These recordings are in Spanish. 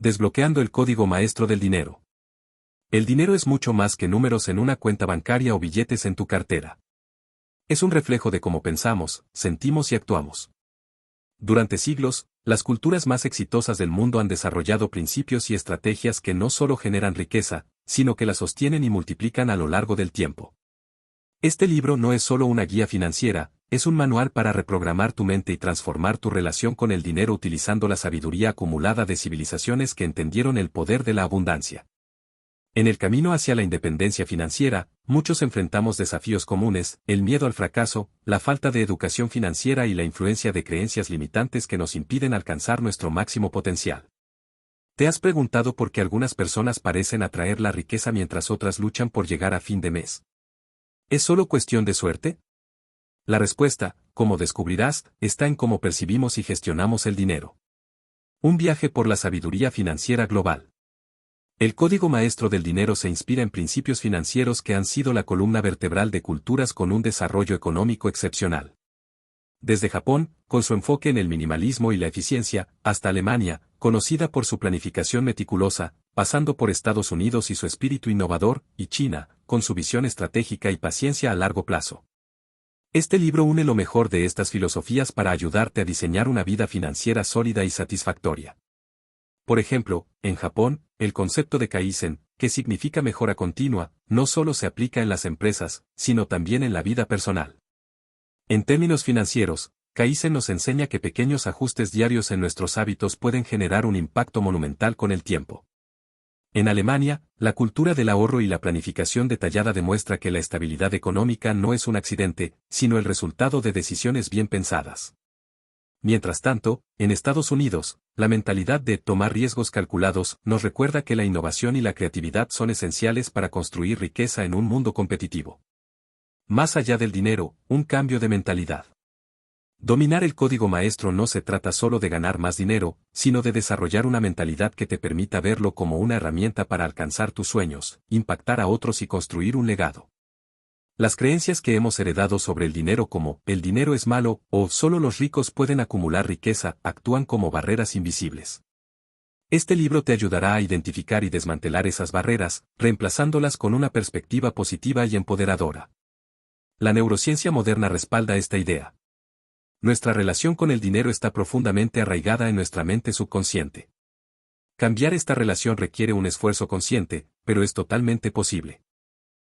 Desbloqueando el código maestro del dinero. El dinero es mucho más que números en una cuenta bancaria o billetes en tu cartera. Es un reflejo de cómo pensamos, sentimos y actuamos. Durante siglos, las culturas más exitosas del mundo han desarrollado principios y estrategias que no solo generan riqueza, sino que la sostienen y multiplican a lo largo del tiempo. Este libro no es solo una guía financiera, es un manual para reprogramar tu mente y transformar tu relación con el dinero utilizando la sabiduría acumulada de civilizaciones que entendieron el poder de la abundancia. En el camino hacia la independencia financiera, muchos enfrentamos desafíos comunes: el miedo al fracaso, la falta de educación financiera y la influencia de creencias limitantes que nos impiden alcanzar nuestro máximo potencial. ¿Te has preguntado por qué algunas personas parecen atraer la riqueza mientras otras luchan por llegar a fin de mes? ¿Es solo cuestión de suerte? La respuesta, como descubrirás, está en cómo percibimos y gestionamos el dinero. Un viaje por la sabiduría financiera global. El código maestro del dinero se inspira en principios financieros que han sido la columna vertebral de culturas con un desarrollo económico excepcional. Desde Japón, con su enfoque en el minimalismo y la eficiencia, hasta Alemania, conocida por su planificación meticulosa, pasando por Estados Unidos y su espíritu innovador, y China, con su visión estratégica y paciencia a largo plazo. Este libro une lo mejor de estas filosofías para ayudarte a diseñar una vida financiera sólida y satisfactoria. Por ejemplo, en Japón, el concepto de Kaizen, que significa mejora continua, no solo se aplica en las empresas, sino también en la vida personal. En términos financieros, Kaizen nos enseña que pequeños ajustes diarios en nuestros hábitos pueden generar un impacto monumental con el tiempo. En Alemania, la cultura del ahorro y la planificación detallada demuestra que la estabilidad económica no es un accidente, sino el resultado de decisiones bien pensadas. Mientras tanto, en Estados Unidos, la mentalidad de tomar riesgos calculados nos recuerda que la innovación y la creatividad son esenciales para construir riqueza en un mundo competitivo. Más allá del dinero, un cambio de mentalidad. Dominar el código maestro no se trata solo de ganar más dinero, sino de desarrollar una mentalidad que te permita verlo como una herramienta para alcanzar tus sueños, impactar a otros y construir un legado. Las creencias que hemos heredado sobre el dinero, como el dinero es malo o solo los ricos pueden acumular riqueza, actúan como barreras invisibles. Este libro te ayudará a identificar y desmantelar esas barreras, reemplazándolas con una perspectiva positiva y empoderadora. La neurociencia moderna respalda esta idea. Nuestra relación con el dinero está profundamente arraigada en nuestra mente subconsciente. Cambiar esta relación requiere un esfuerzo consciente, pero es totalmente posible.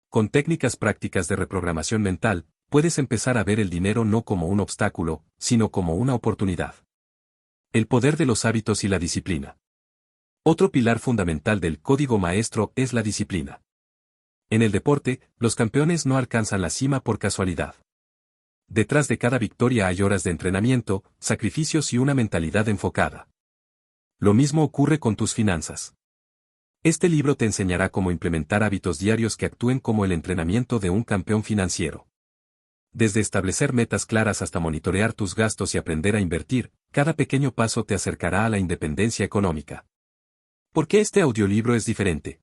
Con técnicas prácticas de reprogramación mental, puedes empezar a ver el dinero no como un obstáculo, sino como una oportunidad. El poder de los hábitos y la disciplina. Otro pilar fundamental del código maestro es la disciplina. En el deporte, los campeones no alcanzan la cima por casualidad. Detrás de cada victoria hay horas de entrenamiento, sacrificios y una mentalidad enfocada. Lo mismo ocurre con tus finanzas. Este libro te enseñará cómo implementar hábitos diarios que actúen como el entrenamiento de un campeón financiero. Desde establecer metas claras hasta monitorear tus gastos y aprender a invertir, cada pequeño paso te acercará a la independencia económica. ¿Por qué este audiolibro es diferente?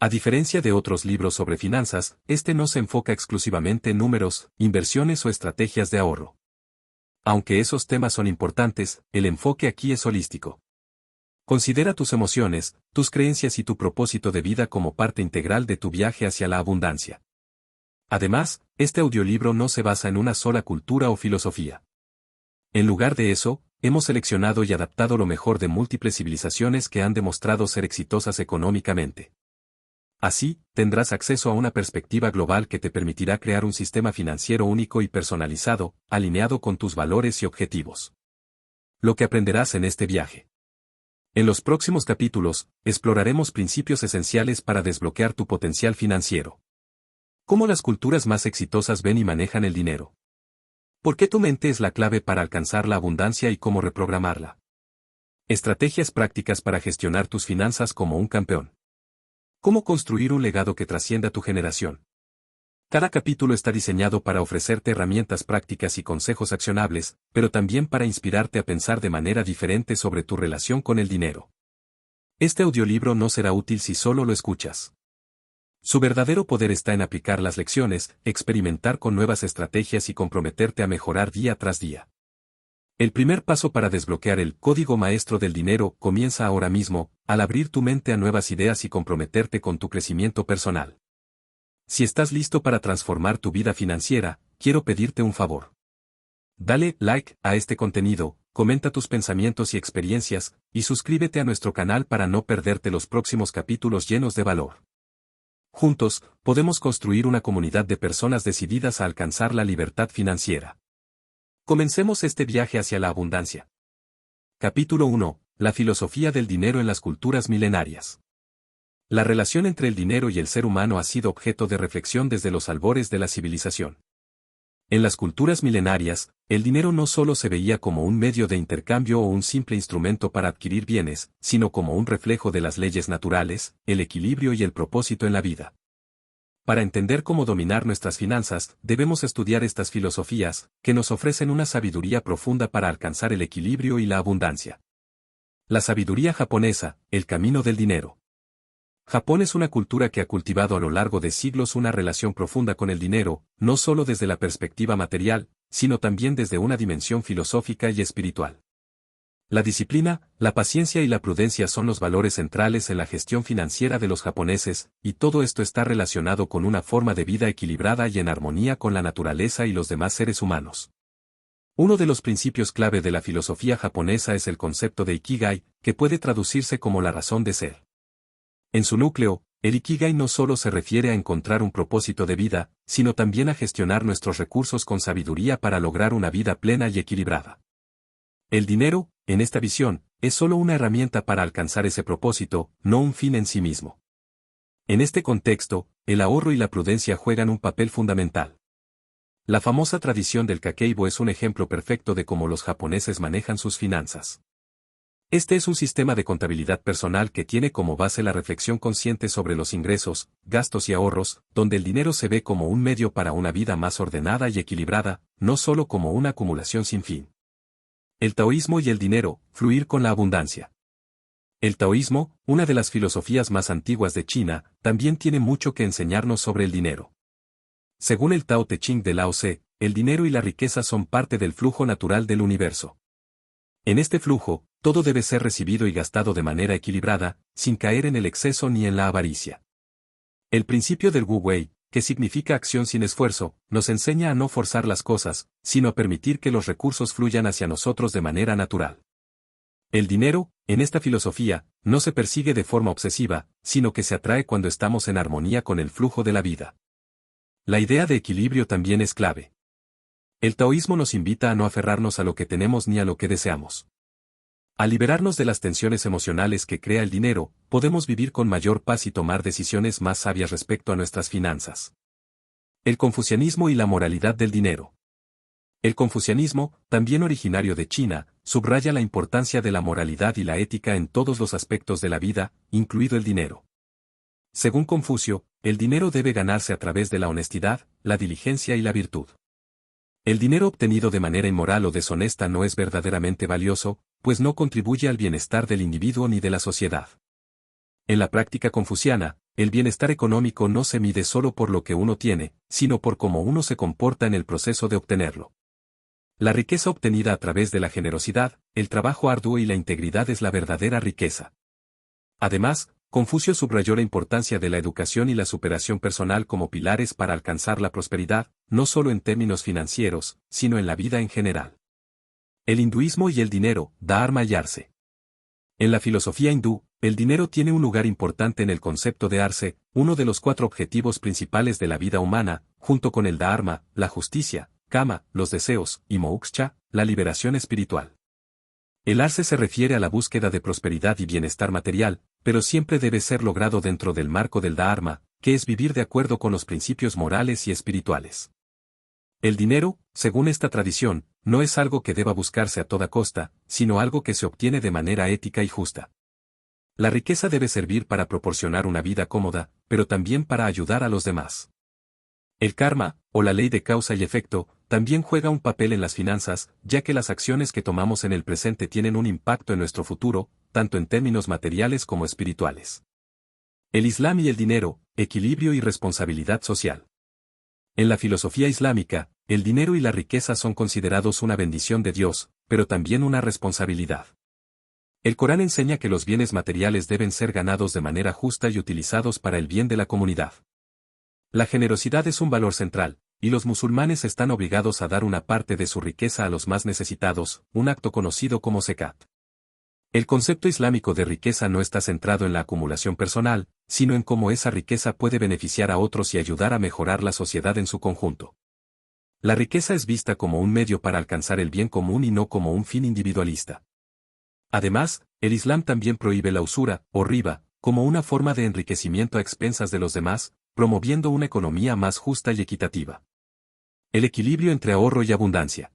A diferencia de otros libros sobre finanzas, este no se enfoca exclusivamente en números, inversiones o estrategias de ahorro. Aunque esos temas son importantes, el enfoque aquí es holístico. Considera tus emociones, tus creencias y tu propósito de vida como parte integral de tu viaje hacia la abundancia. Además, este audiolibro no se basa en una sola cultura o filosofía. En lugar de eso, hemos seleccionado y adaptado lo mejor de múltiples civilizaciones que han demostrado ser exitosas económicamente. Así, tendrás acceso a una perspectiva global que te permitirá crear un sistema financiero único y personalizado, alineado con tus valores y objetivos. Lo que aprenderás en este viaje. En los próximos capítulos, exploraremos principios esenciales para desbloquear tu potencial financiero. ¿Cómo las culturas más exitosas ven y manejan el dinero? ¿Por qué tu mente es la clave para alcanzar la abundancia y cómo reprogramarla? Estrategias prácticas para gestionar tus finanzas como un campeón. ¿Cómo construir un legado que trascienda tu generación? Cada capítulo está diseñado para ofrecerte herramientas prácticas y consejos accionables, pero también para inspirarte a pensar de manera diferente sobre tu relación con el dinero. Este audiolibro no será útil si solo lo escuchas. Su verdadero poder está en aplicar las lecciones, experimentar con nuevas estrategias y comprometerte a mejorar día tras día. El primer paso para desbloquear el código maestro del dinero comienza ahora mismo, al abrir tu mente a nuevas ideas y comprometerte con tu crecimiento personal. Si estás listo para transformar tu vida financiera, quiero pedirte un favor. Dale like a este contenido, comenta tus pensamientos y experiencias, y suscríbete a nuestro canal para no perderte los próximos capítulos llenos de valor. Juntos, podemos construir una comunidad de personas decididas a alcanzar la libertad financiera. Comencemos este viaje hacia la abundancia. Capítulo 1. La filosofía del dinero en las culturas milenarias. La relación entre el dinero y el ser humano ha sido objeto de reflexión desde los albores de la civilización. En las culturas milenarias, el dinero no solo se veía como un medio de intercambio o un simple instrumento para adquirir bienes, sino como un reflejo de las leyes naturales, el equilibrio y el propósito en la vida. Para entender cómo dominar nuestras finanzas, debemos estudiar estas filosofías, que nos ofrecen una sabiduría profunda para alcanzar el equilibrio y la abundancia. La sabiduría japonesa, el camino del dinero. Japón es una cultura que ha cultivado a lo largo de siglos una relación profunda con el dinero, no solo desde la perspectiva material, sino también desde una dimensión filosófica y espiritual. La disciplina, la paciencia y la prudencia son los valores centrales en la gestión financiera de los japoneses, y todo esto está relacionado con una forma de vida equilibrada y en armonía con la naturaleza y los demás seres humanos. Uno de los principios clave de la filosofía japonesa es el concepto de Ikigai, que puede traducirse como la razón de ser. En su núcleo, el Ikigai no solo se refiere a encontrar un propósito de vida, sino también a gestionar nuestros recursos con sabiduría para lograr una vida plena y equilibrada. El dinero, en esta visión, es solo una herramienta para alcanzar ese propósito, no un fin en sí mismo. En este contexto, el ahorro y la prudencia juegan un papel fundamental. La famosa tradición del Kakeibo es un ejemplo perfecto de cómo los japoneses manejan sus finanzas. Este es un sistema de contabilidad personal que tiene como base la reflexión consciente sobre los ingresos, gastos y ahorros, donde el dinero se ve como un medio para una vida más ordenada y equilibrada, no solo como una acumulación sin fin. El taoísmo y el dinero, fluir con la abundancia. El taoísmo, una de las filosofías más antiguas de China, también tiene mucho que enseñarnos sobre el dinero. Según el Tao Te Ching de Lao Tse, el dinero y la riqueza son parte del flujo natural del universo. En este flujo, todo debe ser recibido y gastado de manera equilibrada, sin caer en el exceso ni en la avaricia. El principio del Wu Wei, que significa acción sin esfuerzo, nos enseña a no forzar las cosas, sino a permitir que los recursos fluyan hacia nosotros de manera natural. El dinero, en esta filosofía, no se persigue de forma obsesiva, sino que se atrae cuando estamos en armonía con el flujo de la vida. La idea de equilibrio también es clave. El taoísmo nos invita a no aferrarnos a lo que tenemos ni a lo que deseamos. Al liberarnos de las tensiones emocionales que crea el dinero, podemos vivir con mayor paz y tomar decisiones más sabias respecto a nuestras finanzas. El confucianismo y la moralidad del dinero. El confucianismo, también originario de China, subraya la importancia de la moralidad y la ética en todos los aspectos de la vida, incluido el dinero. Según Confucio, el dinero debe ganarse a través de la honestidad, la diligencia y la virtud. El dinero obtenido de manera inmoral o deshonesta no es verdaderamente valioso, pues no contribuye al bienestar del individuo ni de la sociedad. En la práctica confuciana, el bienestar económico no se mide solo por lo que uno tiene, sino por cómo uno se comporta en el proceso de obtenerlo. La riqueza obtenida a través de la generosidad, el trabajo arduo y la integridad es la verdadera riqueza. Además, Confucio subrayó la importancia de la educación y la superación personal como pilares para alcanzar la prosperidad, no solo en términos financieros, sino en la vida en general. El hinduismo y el dinero, dharma y arse. En la filosofía hindú, el dinero tiene un lugar importante en el concepto de arse, uno de los 4 objetivos principales de la vida humana, junto con el dharma, la justicia, kama, los deseos, y moksha, la liberación espiritual. El arse se refiere a la búsqueda de prosperidad y bienestar material, pero siempre debe ser logrado dentro del marco del dharma, que es vivir de acuerdo con los principios morales y espirituales. El dinero, según esta tradición, no es algo que deba buscarse a toda costa, sino algo que se obtiene de manera ética y justa. La riqueza debe servir para proporcionar una vida cómoda, pero también para ayudar a los demás. El karma, o la ley de causa y efecto, también juega un papel en las finanzas, ya que las acciones que tomamos en el presente tienen un impacto en nuestro futuro, tanto en términos materiales como espirituales. El Islam y el dinero, equilibrio y responsabilidad social. En la filosofía islámica, el dinero y la riqueza son considerados una bendición de Dios, pero también una responsabilidad. El Corán enseña que los bienes materiales deben ser ganados de manera justa y utilizados para el bien de la comunidad. La generosidad es un valor central, y los musulmanes están obligados a dar una parte de su riqueza a los más necesitados, un acto conocido como zekat. El concepto islámico de riqueza no está centrado en la acumulación personal, sino en cómo esa riqueza puede beneficiar a otros y ayudar a mejorar la sociedad en su conjunto. La riqueza es vista como un medio para alcanzar el bien común y no como un fin individualista. Además, el Islam también prohíbe la usura, o riba, como una forma de enriquecimiento a expensas de los demás, promoviendo una economía más justa y equitativa. El equilibrio entre ahorro y abundancia.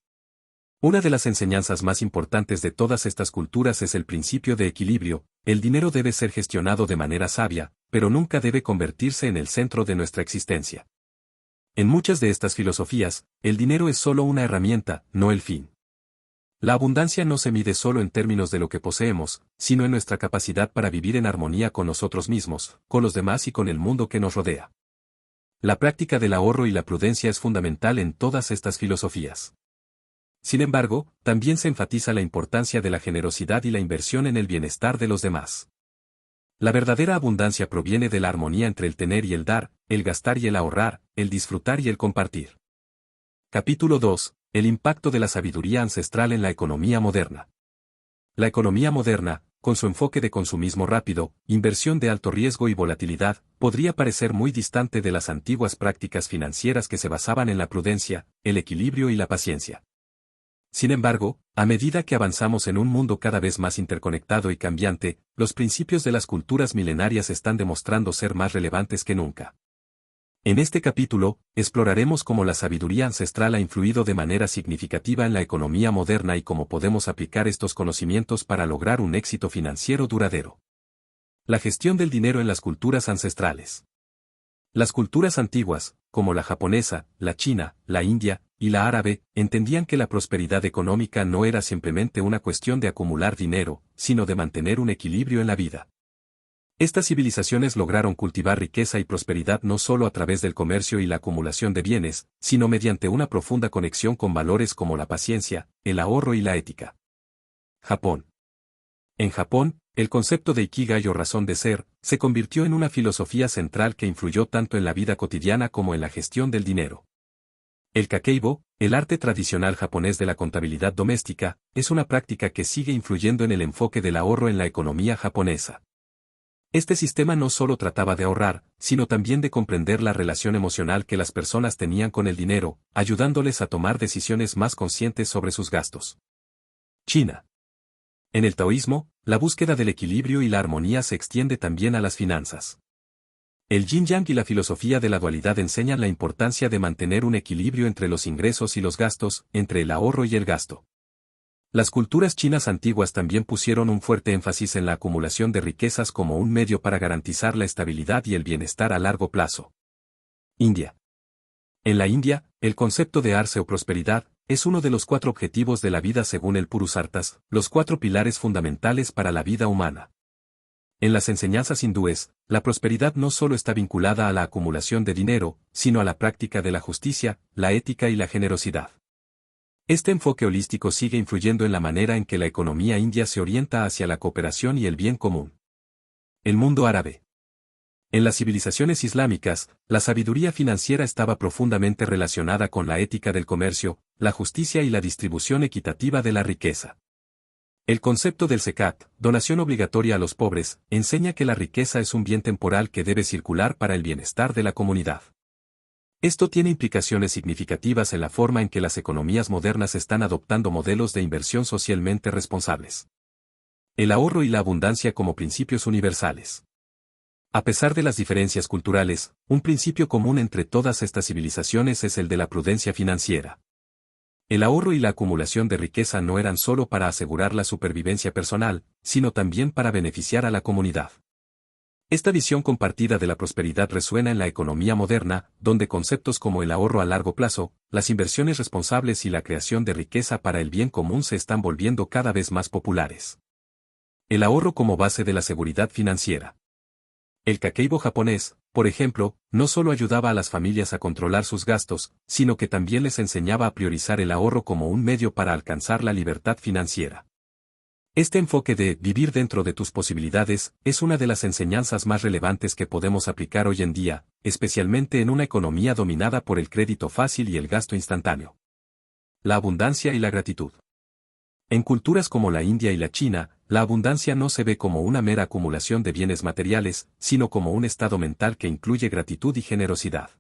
Una de las enseñanzas más importantes de todas estas culturas es el principio de equilibrio. El dinero debe ser gestionado de manera sabia, pero nunca debe convertirse en el centro de nuestra existencia. En muchas de estas filosofías, el dinero es solo una herramienta, no el fin. La abundancia no se mide solo en términos de lo que poseemos, sino en nuestra capacidad para vivir en armonía con nosotros mismos, con los demás y con el mundo que nos rodea. La práctica del ahorro y la prudencia es fundamental en todas estas filosofías. Sin embargo, también se enfatiza la importancia de la generosidad y la inversión en el bienestar de los demás. La verdadera abundancia proviene de la armonía entre el tener y el dar, el gastar y el ahorrar, el disfrutar y el compartir. Capítulo 2. El impacto de la sabiduría ancestral en la economía moderna. La economía moderna, con su enfoque de consumismo rápido, inversión de alto riesgo y volatilidad, podría parecer muy distante de las antiguas prácticas financieras que se basaban en la prudencia, el equilibrio y la paciencia. Sin embargo, a medida que avanzamos en un mundo cada vez más interconectado y cambiante, los principios de las culturas milenarias están demostrando ser más relevantes que nunca. En este capítulo, exploraremos cómo la sabiduría ancestral ha influido de manera significativa en la economía moderna y cómo podemos aplicar estos conocimientos para lograr un éxito financiero duradero. La gestión del dinero en las culturas ancestrales. Las culturas antiguas, como la japonesa, la china, la india y la árabe, entendían que la prosperidad económica no era simplemente una cuestión de acumular dinero, sino de mantener un equilibrio en la vida. Estas civilizaciones lograron cultivar riqueza y prosperidad no solo a través del comercio y la acumulación de bienes, sino mediante una profunda conexión con valores como la paciencia, el ahorro y la ética. Japón. En Japón, el concepto de ikigai o razón de ser, se convirtió en una filosofía central que influyó tanto en la vida cotidiana como en la gestión del dinero. El kakeibo, el arte tradicional japonés de la contabilidad doméstica, es una práctica que sigue influyendo en el enfoque del ahorro en la economía japonesa. Este sistema no solo trataba de ahorrar, sino también de comprender la relación emocional que las personas tenían con el dinero, ayudándoles a tomar decisiones más conscientes sobre sus gastos. China. En el taoísmo, la búsqueda del equilibrio y la armonía se extiende también a las finanzas. El yin-yang y la filosofía de la dualidad enseñan la importancia de mantener un equilibrio entre los ingresos y los gastos, entre el ahorro y el gasto. Las culturas chinas antiguas también pusieron un fuerte énfasis en la acumulación de riquezas como un medio para garantizar la estabilidad y el bienestar a largo plazo. India. En la India, el concepto de arse o prosperidad es uno de los 4 objetivos de la vida según el Purusartas, los 4 pilares fundamentales para la vida humana. En las enseñanzas hindúes, la prosperidad no solo está vinculada a la acumulación de dinero, sino a la práctica de la justicia, la ética y la generosidad. Este enfoque holístico sigue influyendo en la manera en que la economía india se orienta hacia la cooperación y el bien común. El mundo árabe. En las civilizaciones islámicas, la sabiduría financiera estaba profundamente relacionada con la ética del comercio, la justicia y la distribución equitativa de la riqueza. El concepto del zekat, donación obligatoria a los pobres, enseña que la riqueza es un bien temporal que debe circular para el bienestar de la comunidad. Esto tiene implicaciones significativas en la forma en que las economías modernas están adoptando modelos de inversión socialmente responsables. El ahorro y la abundancia como principios universales. A pesar de las diferencias culturales, un principio común entre todas estas civilizaciones es el de la prudencia financiera. El ahorro y la acumulación de riqueza no eran solo para asegurar la supervivencia personal, sino también para beneficiar a la comunidad. Esta visión compartida de la prosperidad resuena en la economía moderna, donde conceptos como el ahorro a largo plazo, las inversiones responsables y la creación de riqueza para el bien común se están volviendo cada vez más populares. El ahorro como base de la seguridad financiera. El kakeibo japonés, por ejemplo, no solo ayudaba a las familias a controlar sus gastos, sino que también les enseñaba a priorizar el ahorro como un medio para alcanzar la libertad financiera. Este enfoque de vivir dentro de tus posibilidades es una de las enseñanzas más relevantes que podemos aplicar hoy en día, especialmente en una economía dominada por el crédito fácil y el gasto instantáneo. La abundancia y la gratitud. En culturas como la India y la China, la abundancia no se ve como una mera acumulación de bienes materiales, sino como un estado mental que incluye gratitud y generosidad.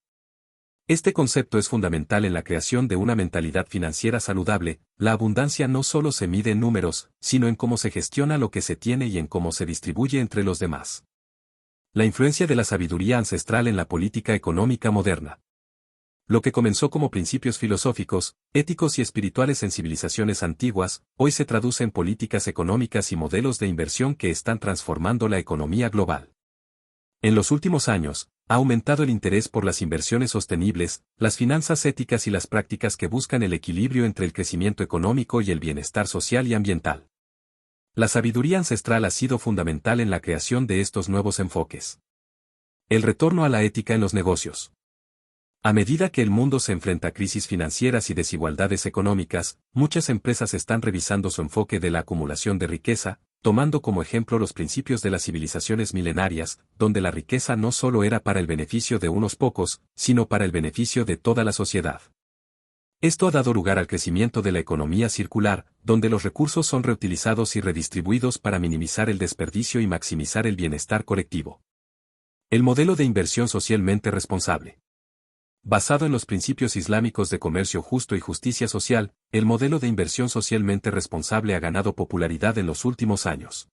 Este concepto es fundamental en la creación de una mentalidad financiera saludable. La abundancia no solo se mide en números, sino en cómo se gestiona lo que se tiene y en cómo se distribuye entre los demás. La influencia de la sabiduría ancestral en la política económica moderna. Lo que comenzó como principios filosóficos, éticos y espirituales en civilizaciones antiguas, hoy se traduce en políticas económicas y modelos de inversión que están transformando la economía global. En los últimos años, ha aumentado el interés por las inversiones sostenibles, las finanzas éticas y las prácticas que buscan el equilibrio entre el crecimiento económico y el bienestar social y ambiental. La sabiduría ancestral ha sido fundamental en la creación de estos nuevos enfoques. El retorno a la ética en los negocios. A medida que el mundo se enfrenta a crisis financieras y desigualdades económicas, muchas empresas están revisando su enfoque de la acumulación de riqueza, tomando como ejemplo los principios de las civilizaciones milenarias, donde la riqueza no solo era para el beneficio de unos pocos, sino para el beneficio de toda la sociedad. Esto ha dado lugar al crecimiento de la economía circular, donde los recursos son reutilizados y redistribuidos para minimizar el desperdicio y maximizar el bienestar colectivo. El modelo de inversión socialmente responsable. Basado en los principios islámicos de comercio justo y justicia social, el modelo de inversión socialmente responsable ha ganado popularidad en los últimos años.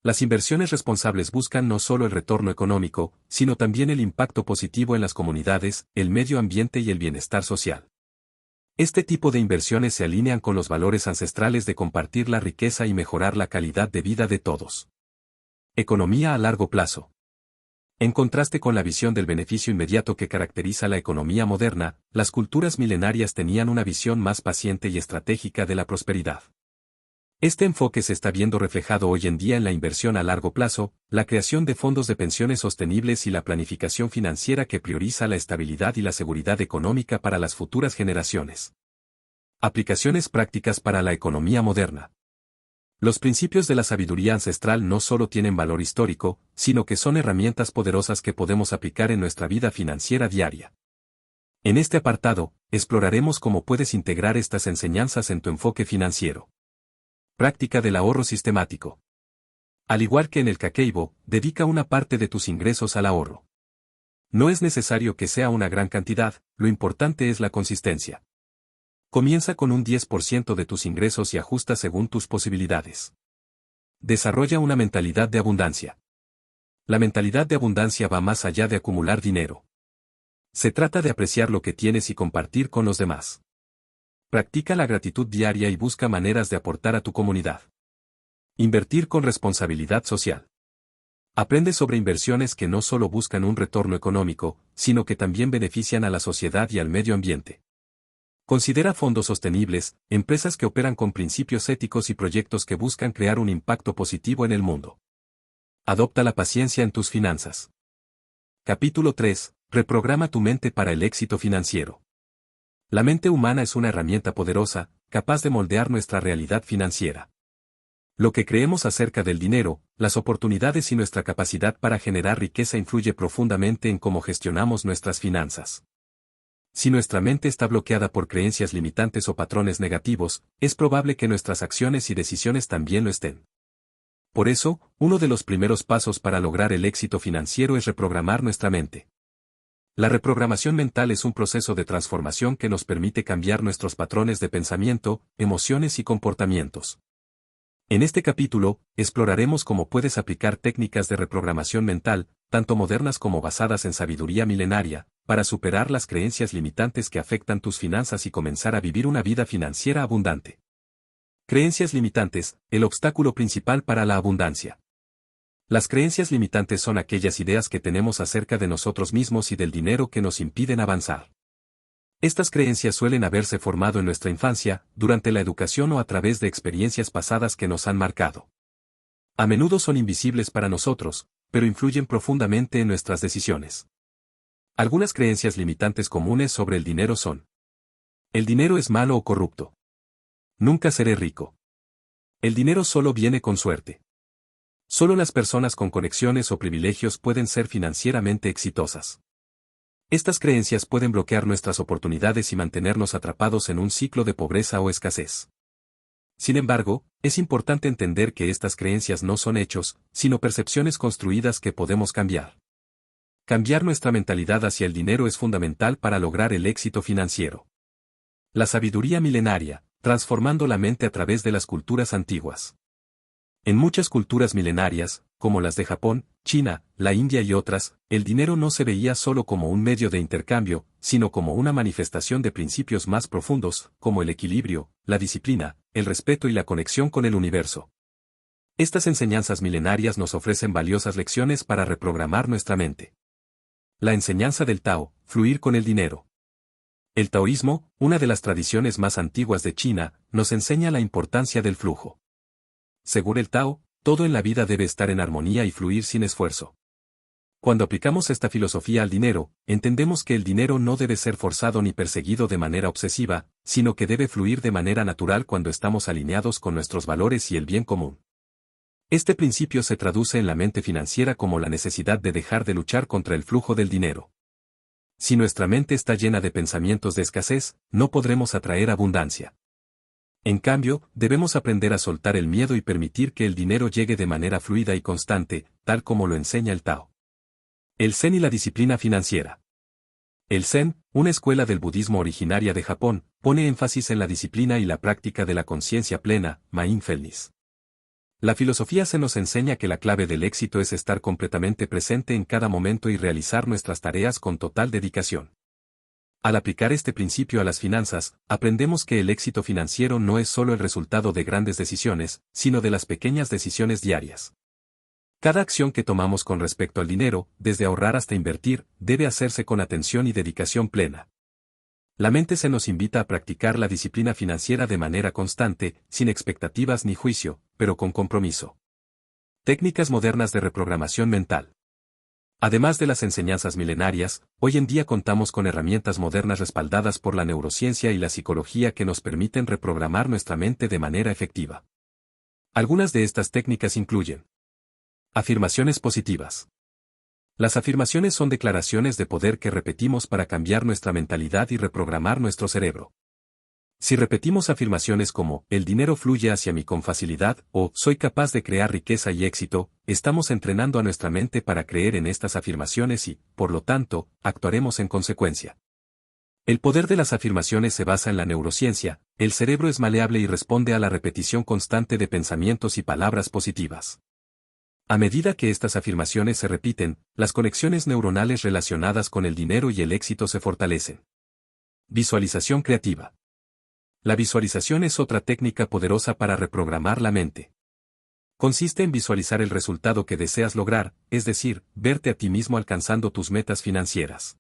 Las inversiones responsables buscan no solo el retorno económico, sino también el impacto positivo en las comunidades, el medio ambiente y el bienestar social. Este tipo de inversiones se alinean con los valores ancestrales de compartir la riqueza y mejorar la calidad de vida de todos. Economía a largo plazo. En contraste con la visión del beneficio inmediato que caracteriza la economía moderna, las culturas milenarias tenían una visión más paciente y estratégica de la prosperidad. Este enfoque se está viendo reflejado hoy en día en la inversión a largo plazo, la creación de fondos de pensiones sostenibles y la planificación financiera que prioriza la estabilidad y la seguridad económica para las futuras generaciones. Aplicaciones prácticas para la economía moderna. Los principios de la sabiduría ancestral no solo tienen valor histórico, sino que son herramientas poderosas que podemos aplicar en nuestra vida financiera diaria. En este apartado, exploraremos cómo puedes integrar estas enseñanzas en tu enfoque financiero. Práctica del ahorro sistemático. Al igual que en el Kakeibo, dedica una parte de tus ingresos al ahorro. No es necesario que sea una gran cantidad, lo importante es la consistencia. Comienza con un 10% de tus ingresos y ajusta según tus posibilidades. Desarrolla una mentalidad de abundancia. La mentalidad de abundancia va más allá de acumular dinero. Se trata de apreciar lo que tienes y compartir con los demás. Practica la gratitud diaria y busca maneras de aportar a tu comunidad. Invertir con responsabilidad social. Aprende sobre inversiones que no solo buscan un retorno económico, sino que también benefician a la sociedad y al medio ambiente. Considera fondos sostenibles, empresas que operan con principios éticos y proyectos que buscan crear un impacto positivo en el mundo. Adopta la paciencia en tus finanzas. Capítulo 3. Reprograma tu mente para el éxito financiero. La mente humana es una herramienta poderosa, capaz de moldear nuestra realidad financiera. Lo que creemos acerca del dinero, las oportunidades y nuestra capacidad para generar riqueza influye profundamente en cómo gestionamos nuestras finanzas. Si nuestra mente está bloqueada por creencias limitantes o patrones negativos, es probable que nuestras acciones y decisiones también lo estén. Por eso, uno de los primeros pasos para lograr el éxito financiero es reprogramar nuestra mente. La reprogramación mental es un proceso de transformación que nos permite cambiar nuestros patrones de pensamiento, emociones y comportamientos. En este capítulo, exploraremos cómo puedes aplicar técnicas de reprogramación mental, tanto modernas como basadas en sabiduría milenaria, para superar las creencias limitantes que afectan tus finanzas y comenzar a vivir una vida financiera abundante. Creencias limitantes, el obstáculo principal para la abundancia. Las creencias limitantes son aquellas ideas que tenemos acerca de nosotros mismos y del dinero que nos impiden avanzar. Estas creencias suelen haberse formado en nuestra infancia, durante la educación o a través de experiencias pasadas que nos han marcado. A menudo son invisibles para nosotros, pero influyen profundamente en nuestras decisiones. Algunas creencias limitantes comunes sobre el dinero son: el dinero es malo o corrupto. Nunca seré rico. El dinero solo viene con suerte. Solo las personas con conexiones o privilegios pueden ser financieramente exitosas. Estas creencias pueden bloquear nuestras oportunidades y mantenernos atrapados en un ciclo de pobreza o escasez. Sin embargo, es importante entender que estas creencias no son hechos, sino percepciones construidas que podemos cambiar. Cambiar nuestra mentalidad hacia el dinero es fundamental para lograr el éxito financiero. La sabiduría milenaria, transformando la mente a través de las culturas antiguas. En muchas culturas milenarias, como las de Japón, China, la India y otras, el dinero no se veía solo como un medio de intercambio, sino como una manifestación de principios más profundos, como el equilibrio, la disciplina, el respeto y la conexión con el universo. Estas enseñanzas milenarias nos ofrecen valiosas lecciones para reprogramar nuestra mente. La enseñanza del Tao, fluir con el dinero. El taoísmo, una de las tradiciones más antiguas de China, nos enseña la importancia del flujo. Según el Tao, todo en la vida debe estar en armonía y fluir sin esfuerzo. Cuando aplicamos esta filosofía al dinero, entendemos que el dinero no debe ser forzado ni perseguido de manera obsesiva, sino que debe fluir de manera natural cuando estamos alineados con nuestros valores y el bien común. Este principio se traduce en la mente financiera como la necesidad de dejar de luchar contra el flujo del dinero. Si nuestra mente está llena de pensamientos de escasez, no podremos atraer abundancia. En cambio, debemos aprender a soltar el miedo y permitir que el dinero llegue de manera fluida y constante, tal como lo enseña el Tao. El Zen y la disciplina financiera. El Zen, una escuela del budismo originaria de Japón, pone énfasis en la disciplina y la práctica de la conciencia plena, mindfulness. La filosofía Zen nos enseña que la clave del éxito es estar completamente presente en cada momento y realizar nuestras tareas con total dedicación. Al aplicar este principio a las finanzas, aprendemos que el éxito financiero no es solo el resultado de grandes decisiones, sino de las pequeñas decisiones diarias. Cada acción que tomamos con respecto al dinero, desde ahorrar hasta invertir, debe hacerse con atención y dedicación plena. La mente se nos invita a practicar la disciplina financiera de manera constante, sin expectativas ni juicio, pero con compromiso. Técnicas modernas de reprogramación mental. Además de las enseñanzas milenarias, hoy en día contamos con herramientas modernas respaldadas por la neurociencia y la psicología que nos permiten reprogramar nuestra mente de manera efectiva. Algunas de estas técnicas incluyen: afirmaciones positivas. Las afirmaciones son declaraciones de poder que repetimos para cambiar nuestra mentalidad y reprogramar nuestro cerebro. Si repetimos afirmaciones como «el dinero fluye hacia mí con facilidad» o «soy capaz de crear riqueza y éxito», estamos entrenando a nuestra mente para creer en estas afirmaciones y, por lo tanto, actuaremos en consecuencia. El poder de las afirmaciones se basa en la neurociencia. El cerebro es maleable y responde a la repetición constante de pensamientos y palabras positivas. A medida que estas afirmaciones se repiten, las conexiones neuronales relacionadas con el dinero y el éxito se fortalecen. Visualización creativa. La visualización es otra técnica poderosa para reprogramar la mente. Consiste en visualizar el resultado que deseas lograr, es decir, verte a ti mismo alcanzando tus metas financieras.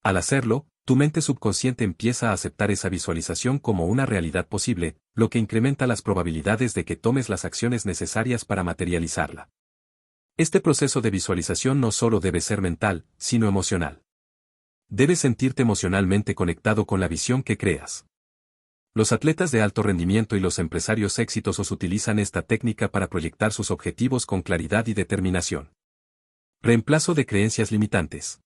Al hacerlo, tu mente subconsciente empieza a aceptar esa visualización como una realidad posible, lo que incrementa las probabilidades de que tomes las acciones necesarias para materializarla. Este proceso de visualización no solo debe ser mental, sino emocional. Debes sentirte emocionalmente conectado con la visión que creas. Los atletas de alto rendimiento y los empresarios exitosos utilizan esta técnica para proyectar sus objetivos con claridad y determinación. Reemplazo de creencias limitantes.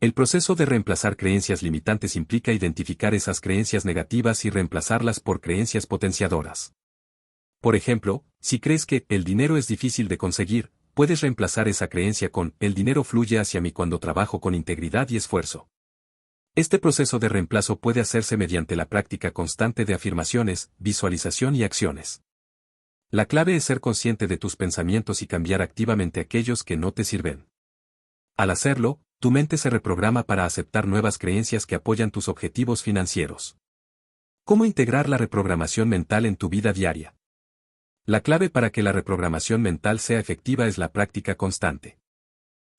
El proceso de reemplazar creencias limitantes implica identificar esas creencias negativas y reemplazarlas por creencias potenciadoras. Por ejemplo, si crees que el dinero es difícil de conseguir, puedes reemplazar esa creencia con «el dinero fluye hacia mí cuando trabajo con integridad y esfuerzo». Este proceso de reemplazo puede hacerse mediante la práctica constante de afirmaciones, visualización y acciones. La clave es ser consciente de tus pensamientos y cambiar activamente aquellos que no te sirven. Al hacerlo, tu mente se reprograma para aceptar nuevas creencias que apoyan tus objetivos financieros. ¿Cómo integrar la reprogramación mental en tu vida diaria? La clave para que la reprogramación mental sea efectiva es la práctica constante.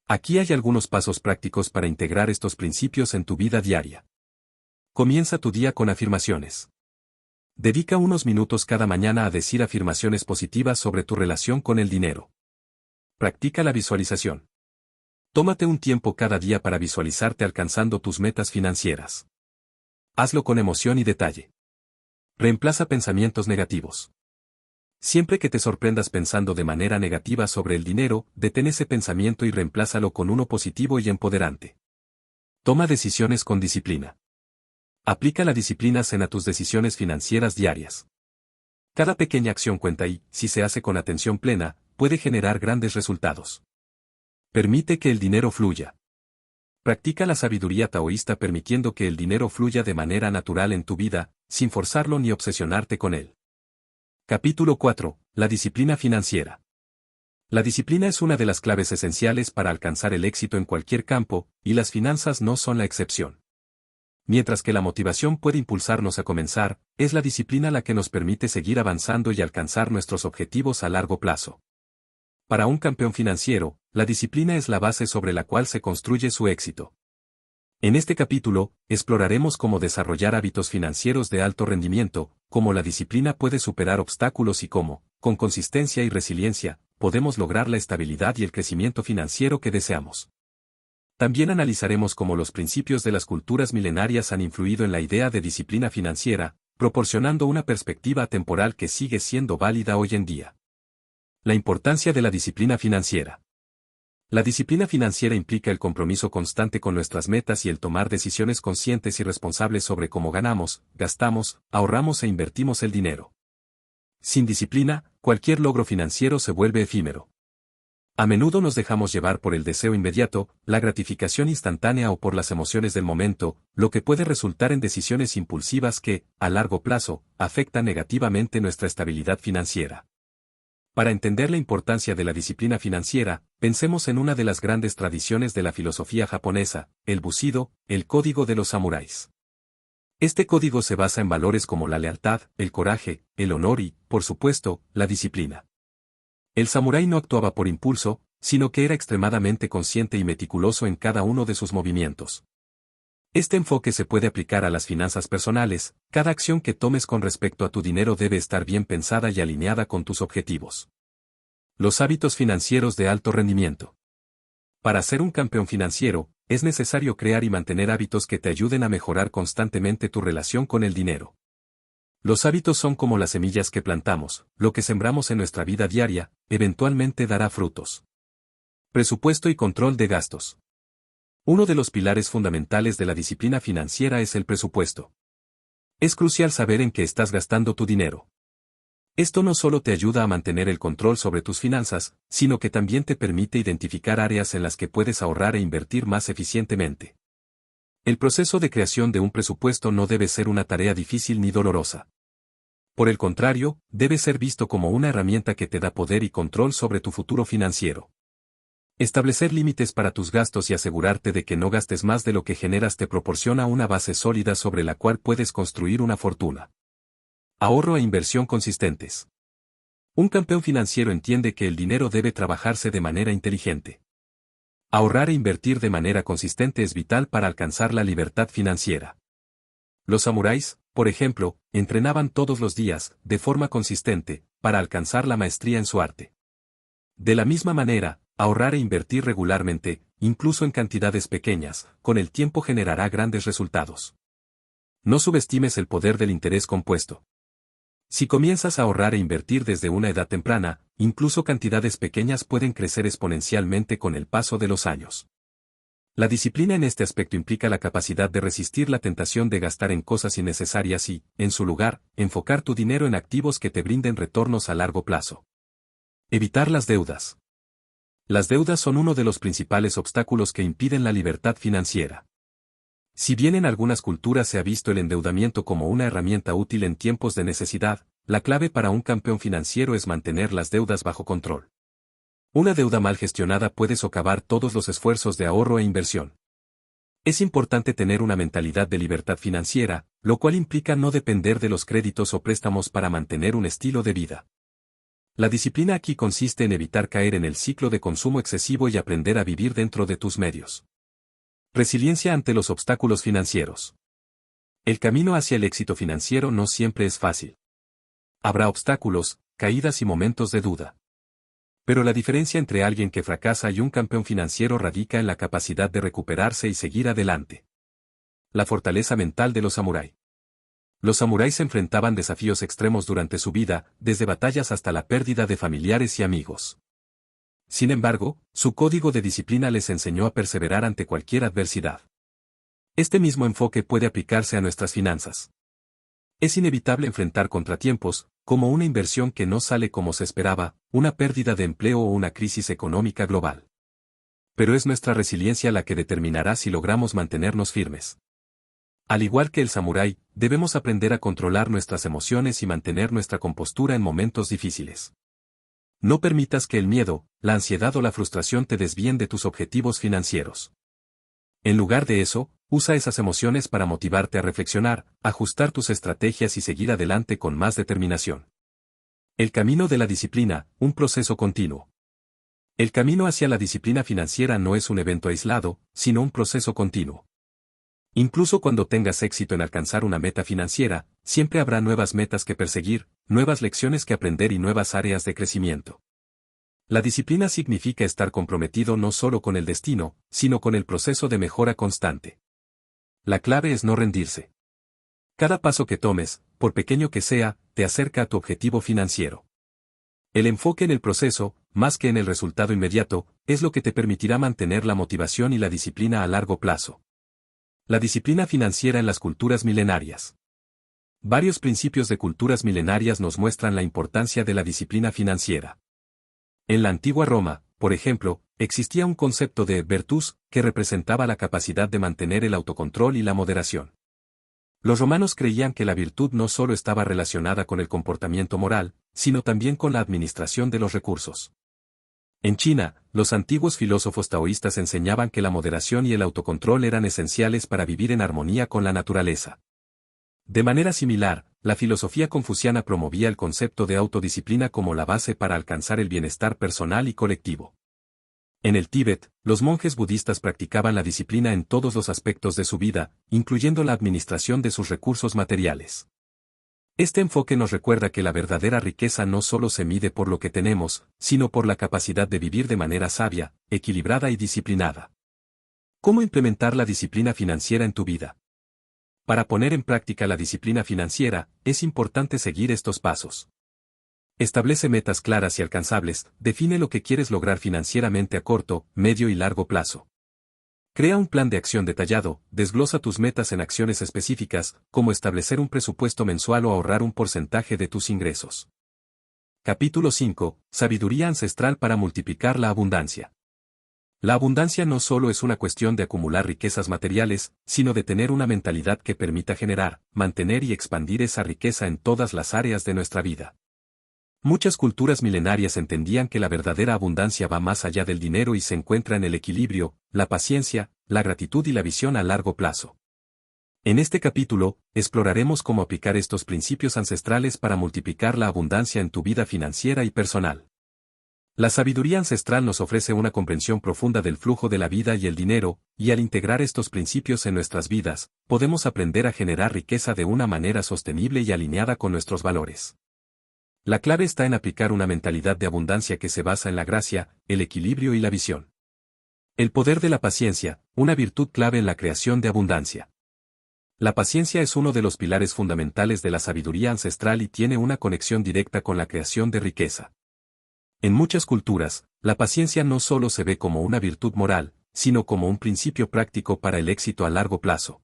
Aquí hay algunos pasos prácticos para integrar estos principios en tu vida diaria. Comienza tu día con afirmaciones. Dedica unos minutos cada mañana a decir afirmaciones positivas sobre tu relación con el dinero. Practica la visualización. Tómate un tiempo cada día para visualizarte alcanzando tus metas financieras. Hazlo con emoción y detalle. Reemplaza pensamientos negativos. Siempre que te sorprendas pensando de manera negativa sobre el dinero, detén ese pensamiento y reemplázalo con uno positivo y empoderante. Toma decisiones con disciplina. Aplica la disciplina zen a tus decisiones financieras diarias. Cada pequeña acción cuenta y, si se hace con atención plena, puede generar grandes resultados. Permite que el dinero fluya. Practica la sabiduría taoísta permitiendo que el dinero fluya de manera natural en tu vida, sin forzarlo ni obsesionarte con él. Capítulo 4. La disciplina financiera. La disciplina es una de las claves esenciales para alcanzar el éxito en cualquier campo, y las finanzas no son la excepción. Mientras que la motivación puede impulsarnos a comenzar, es la disciplina la que nos permite seguir avanzando y alcanzar nuestros objetivos a largo plazo. Para un campeón financiero, la disciplina es la base sobre la cual se construye su éxito. En este capítulo, exploraremos cómo desarrollar hábitos financieros de alto rendimiento, cómo la disciplina puede superar obstáculos y cómo, con consistencia y resiliencia, podemos lograr la estabilidad y el crecimiento financiero que deseamos. También analizaremos cómo los principios de las culturas milenarias han influido en la idea de disciplina financiera, proporcionando una perspectiva temporal que sigue siendo válida hoy en día. La importancia de la disciplina financiera. La disciplina financiera implica el compromiso constante con nuestras metas y el tomar decisiones conscientes y responsables sobre cómo ganamos, gastamos, ahorramos e invertimos el dinero. Sin disciplina, cualquier logro financiero se vuelve efímero. A menudo nos dejamos llevar por el deseo inmediato, la gratificación instantánea o por las emociones del momento, lo que puede resultar en decisiones impulsivas que, a largo plazo, afectan negativamente nuestra estabilidad financiera. Para entender la importancia de la disciplina financiera, pensemos en una de las grandes tradiciones de la filosofía japonesa, el Bushido, el código de los samuráis. Este código se basa en valores como la lealtad, el coraje, el honor y, por supuesto, la disciplina. El samurái no actuaba por impulso, sino que era extremadamente consciente y meticuloso en cada uno de sus movimientos. Este enfoque se puede aplicar a las finanzas personales. Cada acción que tomes con respecto a tu dinero debe estar bien pensada y alineada con tus objetivos. Los hábitos financieros de alto rendimiento. Para ser un campeón financiero, es necesario crear y mantener hábitos que te ayuden a mejorar constantemente tu relación con el dinero. Los hábitos son como las semillas que plantamos, lo que sembramos en nuestra vida diaria, eventualmente dará frutos. Presupuesto y control de gastos. Uno de los pilares fundamentales de la disciplina financiera es el presupuesto. Es crucial saber en qué estás gastando tu dinero. Esto no solo te ayuda a mantener el control sobre tus finanzas, sino que también te permite identificar áreas en las que puedes ahorrar e invertir más eficientemente. El proceso de creación de un presupuesto no debe ser una tarea difícil ni dolorosa. Por el contrario, debe ser visto como una herramienta que te da poder y control sobre tu futuro financiero. Establecer límites para tus gastos y asegurarte de que no gastes más de lo que generas te proporciona una base sólida sobre la cual puedes construir una fortuna. Ahorro e inversión consistentes. Un campeón financiero entiende que el dinero debe trabajarse de manera inteligente. Ahorrar e invertir de manera consistente es vital para alcanzar la libertad financiera. Los samuráis, por ejemplo, entrenaban todos los días, de forma consistente, para alcanzar la maestría en su arte. De la misma manera, ahorrar e invertir regularmente, incluso en cantidades pequeñas, con el tiempo generará grandes resultados. No subestimes el poder del interés compuesto. Si comienzas a ahorrar e invertir desde una edad temprana, incluso cantidades pequeñas pueden crecer exponencialmente con el paso de los años. La disciplina en este aspecto implica la capacidad de resistir la tentación de gastar en cosas innecesarias y, en su lugar, enfocar tu dinero en activos que te brinden retornos a largo plazo. Evitar las deudas. Las deudas son uno de los principales obstáculos que impiden la libertad financiera. Si bien en algunas culturas se ha visto el endeudamiento como una herramienta útil en tiempos de necesidad, la clave para un campeón financiero es mantener las deudas bajo control. Una deuda mal gestionada puede socavar todos los esfuerzos de ahorro e inversión. Es importante tener una mentalidad de libertad financiera, lo cual implica no depender de los créditos o préstamos para mantener un estilo de vida. La disciplina aquí consiste en evitar caer en el ciclo de consumo excesivo y aprender a vivir dentro de tus medios. Resiliencia ante los obstáculos financieros. El camino hacia el éxito financiero no siempre es fácil. Habrá obstáculos, caídas y momentos de duda. Pero la diferencia entre alguien que fracasa y un campeón financiero radica en la capacidad de recuperarse y seguir adelante. La fortaleza mental de los samurái. Los samuráis enfrentaban desafíos extremos durante su vida, desde batallas hasta la pérdida de familiares y amigos. Sin embargo, su código de disciplina les enseñó a perseverar ante cualquier adversidad. Este mismo enfoque puede aplicarse a nuestras finanzas. Es inevitable enfrentar contratiempos, como una inversión que no sale como se esperaba, una pérdida de empleo o una crisis económica global. Pero es nuestra resiliencia la que determinará si logramos mantenernos firmes. Al igual que el samurái, debemos aprender a controlar nuestras emociones y mantener nuestra compostura en momentos difíciles. No permitas que el miedo, la ansiedad o la frustración te desvíen de tus objetivos financieros. En lugar de eso, usa esas emociones para motivarte a reflexionar, ajustar tus estrategias y seguir adelante con más determinación. El camino de la disciplina, un proceso continuo. El camino hacia la disciplina financiera no es un evento aislado, sino un proceso continuo. Incluso cuando tengas éxito en alcanzar una meta financiera, siempre habrá nuevas metas que perseguir, nuevas lecciones que aprender y nuevas áreas de crecimiento. La disciplina significa estar comprometido no solo con el destino, sino con el proceso de mejora constante. La clave es no rendirse. Cada paso que tomes, por pequeño que sea, te acerca a tu objetivo financiero. El enfoque en el proceso, más que en el resultado inmediato, es lo que te permitirá mantener la motivación y la disciplina a largo plazo. La disciplina financiera en las culturas milenarias. Varios principios de culturas milenarias nos muestran la importancia de la disciplina financiera. En la antigua Roma, por ejemplo, existía un concepto de virtus que representaba la capacidad de mantener el autocontrol y la moderación. Los romanos creían que la virtud no solo estaba relacionada con el comportamiento moral, sino también con la administración de los recursos. En China, los antiguos filósofos taoístas enseñaban que la moderación y el autocontrol eran esenciales para vivir en armonía con la naturaleza. De manera similar, la filosofía confuciana promovía el concepto de autodisciplina como la base para alcanzar el bienestar personal y colectivo. En el Tíbet, los monjes budistas practicaban la disciplina en todos los aspectos de su vida, incluyendo la administración de sus recursos materiales. Este enfoque nos recuerda que la verdadera riqueza no solo se mide por lo que tenemos, sino por la capacidad de vivir de manera sabia, equilibrada y disciplinada. ¿Cómo implementar la disciplina financiera en tu vida? Para poner en práctica la disciplina financiera, es importante seguir estos pasos. Establece metas claras y alcanzables, define lo que quieres lograr financieramente a corto, medio y largo plazo. Crea un plan de acción detallado, desglosa tus metas en acciones específicas, como establecer un presupuesto mensual o ahorrar un porcentaje de tus ingresos. Capítulo 5. Sabiduría ancestral para multiplicar la abundancia. La abundancia no solo es una cuestión de acumular riquezas materiales, sino de tener una mentalidad que permita generar, mantener y expandir esa riqueza en todas las áreas de nuestra vida. Muchas culturas milenarias entendían que la verdadera abundancia va más allá del dinero y se encuentra en el equilibrio, la paciencia, la gratitud y la visión a largo plazo. En este capítulo, exploraremos cómo aplicar estos principios ancestrales para multiplicar la abundancia en tu vida financiera y personal. La sabiduría ancestral nos ofrece una comprensión profunda del flujo de la vida y el dinero, y al integrar estos principios en nuestras vidas, podemos aprender a generar riqueza de una manera sostenible y alineada con nuestros valores. La clave está en aplicar una mentalidad de abundancia que se basa en la gracia, el equilibrio y la visión. El poder de la paciencia, una virtud clave en la creación de abundancia. La paciencia es uno de los pilares fundamentales de la sabiduría ancestral y tiene una conexión directa con la creación de riqueza. En muchas culturas, la paciencia no solo se ve como una virtud moral, sino como un principio práctico para el éxito a largo plazo.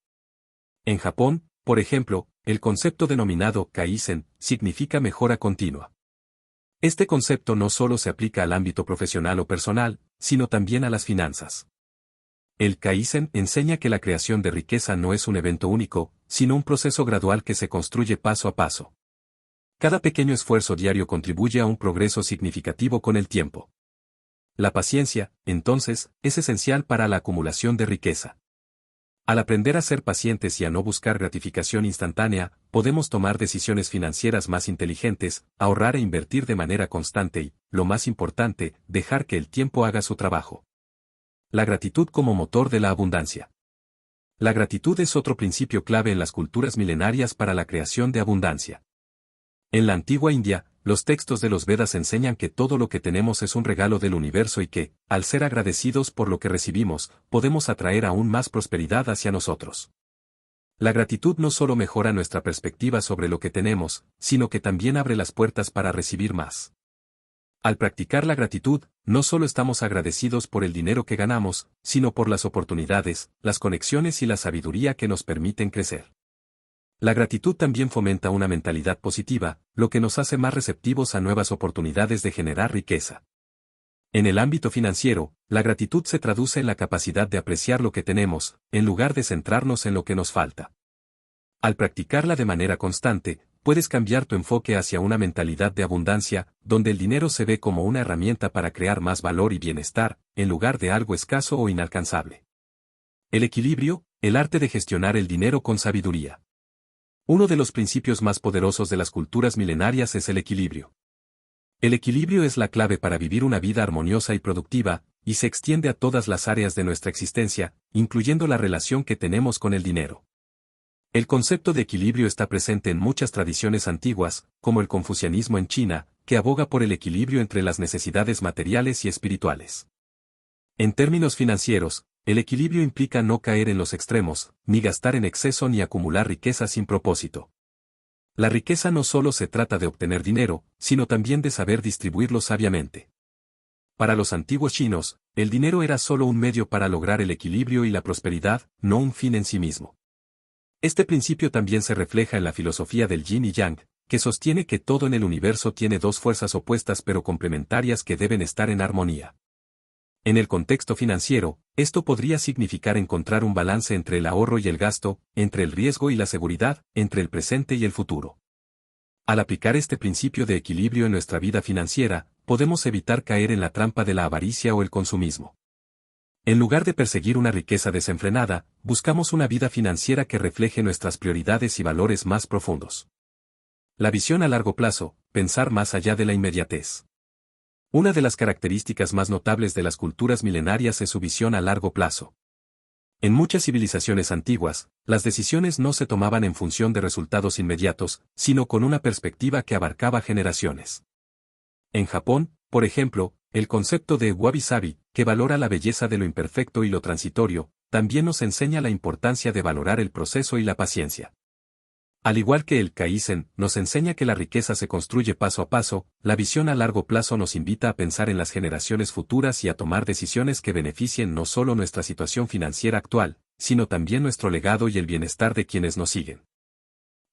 En Japón, por ejemplo, el concepto denominado kaizen significa mejora continua. Este concepto no solo se aplica al ámbito profesional o personal, sino también a las finanzas. El kaizen enseña que la creación de riqueza no es un evento único, sino un proceso gradual que se construye paso a paso. Cada pequeño esfuerzo diario contribuye a un progreso significativo con el tiempo. La paciencia, entonces, es esencial para la acumulación de riqueza. Al aprender a ser pacientes y a no buscar gratificación instantánea, podemos tomar decisiones financieras más inteligentes, ahorrar e invertir de manera constante y, lo más importante, dejar que el tiempo haga su trabajo. La gratitud como motor de la abundancia. La gratitud es otro principio clave en las culturas milenarias para la creación de abundancia. En la antigua India, los textos de los Vedas enseñan que todo lo que tenemos es un regalo del universo y que, al ser agradecidos por lo que recibimos, podemos atraer aún más prosperidad hacia nosotros. La gratitud no solo mejora nuestra perspectiva sobre lo que tenemos, sino que también abre las puertas para recibir más. Al practicar la gratitud, no solo estamos agradecidos por el dinero que ganamos, sino por las oportunidades, las conexiones y la sabiduría que nos permiten crecer. La gratitud también fomenta una mentalidad positiva, lo que nos hace más receptivos a nuevas oportunidades de generar riqueza. En el ámbito financiero, la gratitud se traduce en la capacidad de apreciar lo que tenemos, en lugar de centrarnos en lo que nos falta. Al practicarla de manera constante, puedes cambiar tu enfoque hacia una mentalidad de abundancia, donde el dinero se ve como una herramienta para crear más valor y bienestar, en lugar de algo escaso o inalcanzable. El equilibrio, el arte de gestionar el dinero con sabiduría. Uno de los principios más poderosos de las culturas milenarias es el equilibrio. El equilibrio es la clave para vivir una vida armoniosa y productiva, y se extiende a todas las áreas de nuestra existencia, incluyendo la relación que tenemos con el dinero. El concepto de equilibrio está presente en muchas tradiciones antiguas, como el confucianismo en China, que aboga por el equilibrio entre las necesidades materiales y espirituales. En términos financieros, el equilibrio implica no caer en los extremos, ni gastar en exceso ni acumular riqueza sin propósito. La riqueza no solo se trata de obtener dinero, sino también de saber distribuirlo sabiamente. Para los antiguos chinos, el dinero era solo un medio para lograr el equilibrio y la prosperidad, no un fin en sí mismo. Este principio también se refleja en la filosofía del yin y yang, que sostiene que todo en el universo tiene dos fuerzas opuestas pero complementarias que deben estar en armonía. En el contexto financiero, esto podría significar encontrar un balance entre el ahorro y el gasto, entre el riesgo y la seguridad, entre el presente y el futuro. Al aplicar este principio de equilibrio en nuestra vida financiera, podemos evitar caer en la trampa de la avaricia o el consumismo. En lugar de perseguir una riqueza desenfrenada, buscamos una vida financiera que refleje nuestras prioridades y valores más profundos. La visión a largo plazo, pensar más allá de la inmediatez. Una de las características más notables de las culturas milenarias es su visión a largo plazo. En muchas civilizaciones antiguas, las decisiones no se tomaban en función de resultados inmediatos, sino con una perspectiva que abarcaba generaciones. En Japón, por ejemplo, el concepto de wabi-sabi, que valora la belleza de lo imperfecto y lo transitorio, también nos enseña la importancia de valorar el proceso y la paciencia. Al igual que el Kaizen nos enseña que la riqueza se construye paso a paso, la visión a largo plazo nos invita a pensar en las generaciones futuras y a tomar decisiones que beneficien no solo nuestra situación financiera actual, sino también nuestro legado y el bienestar de quienes nos siguen.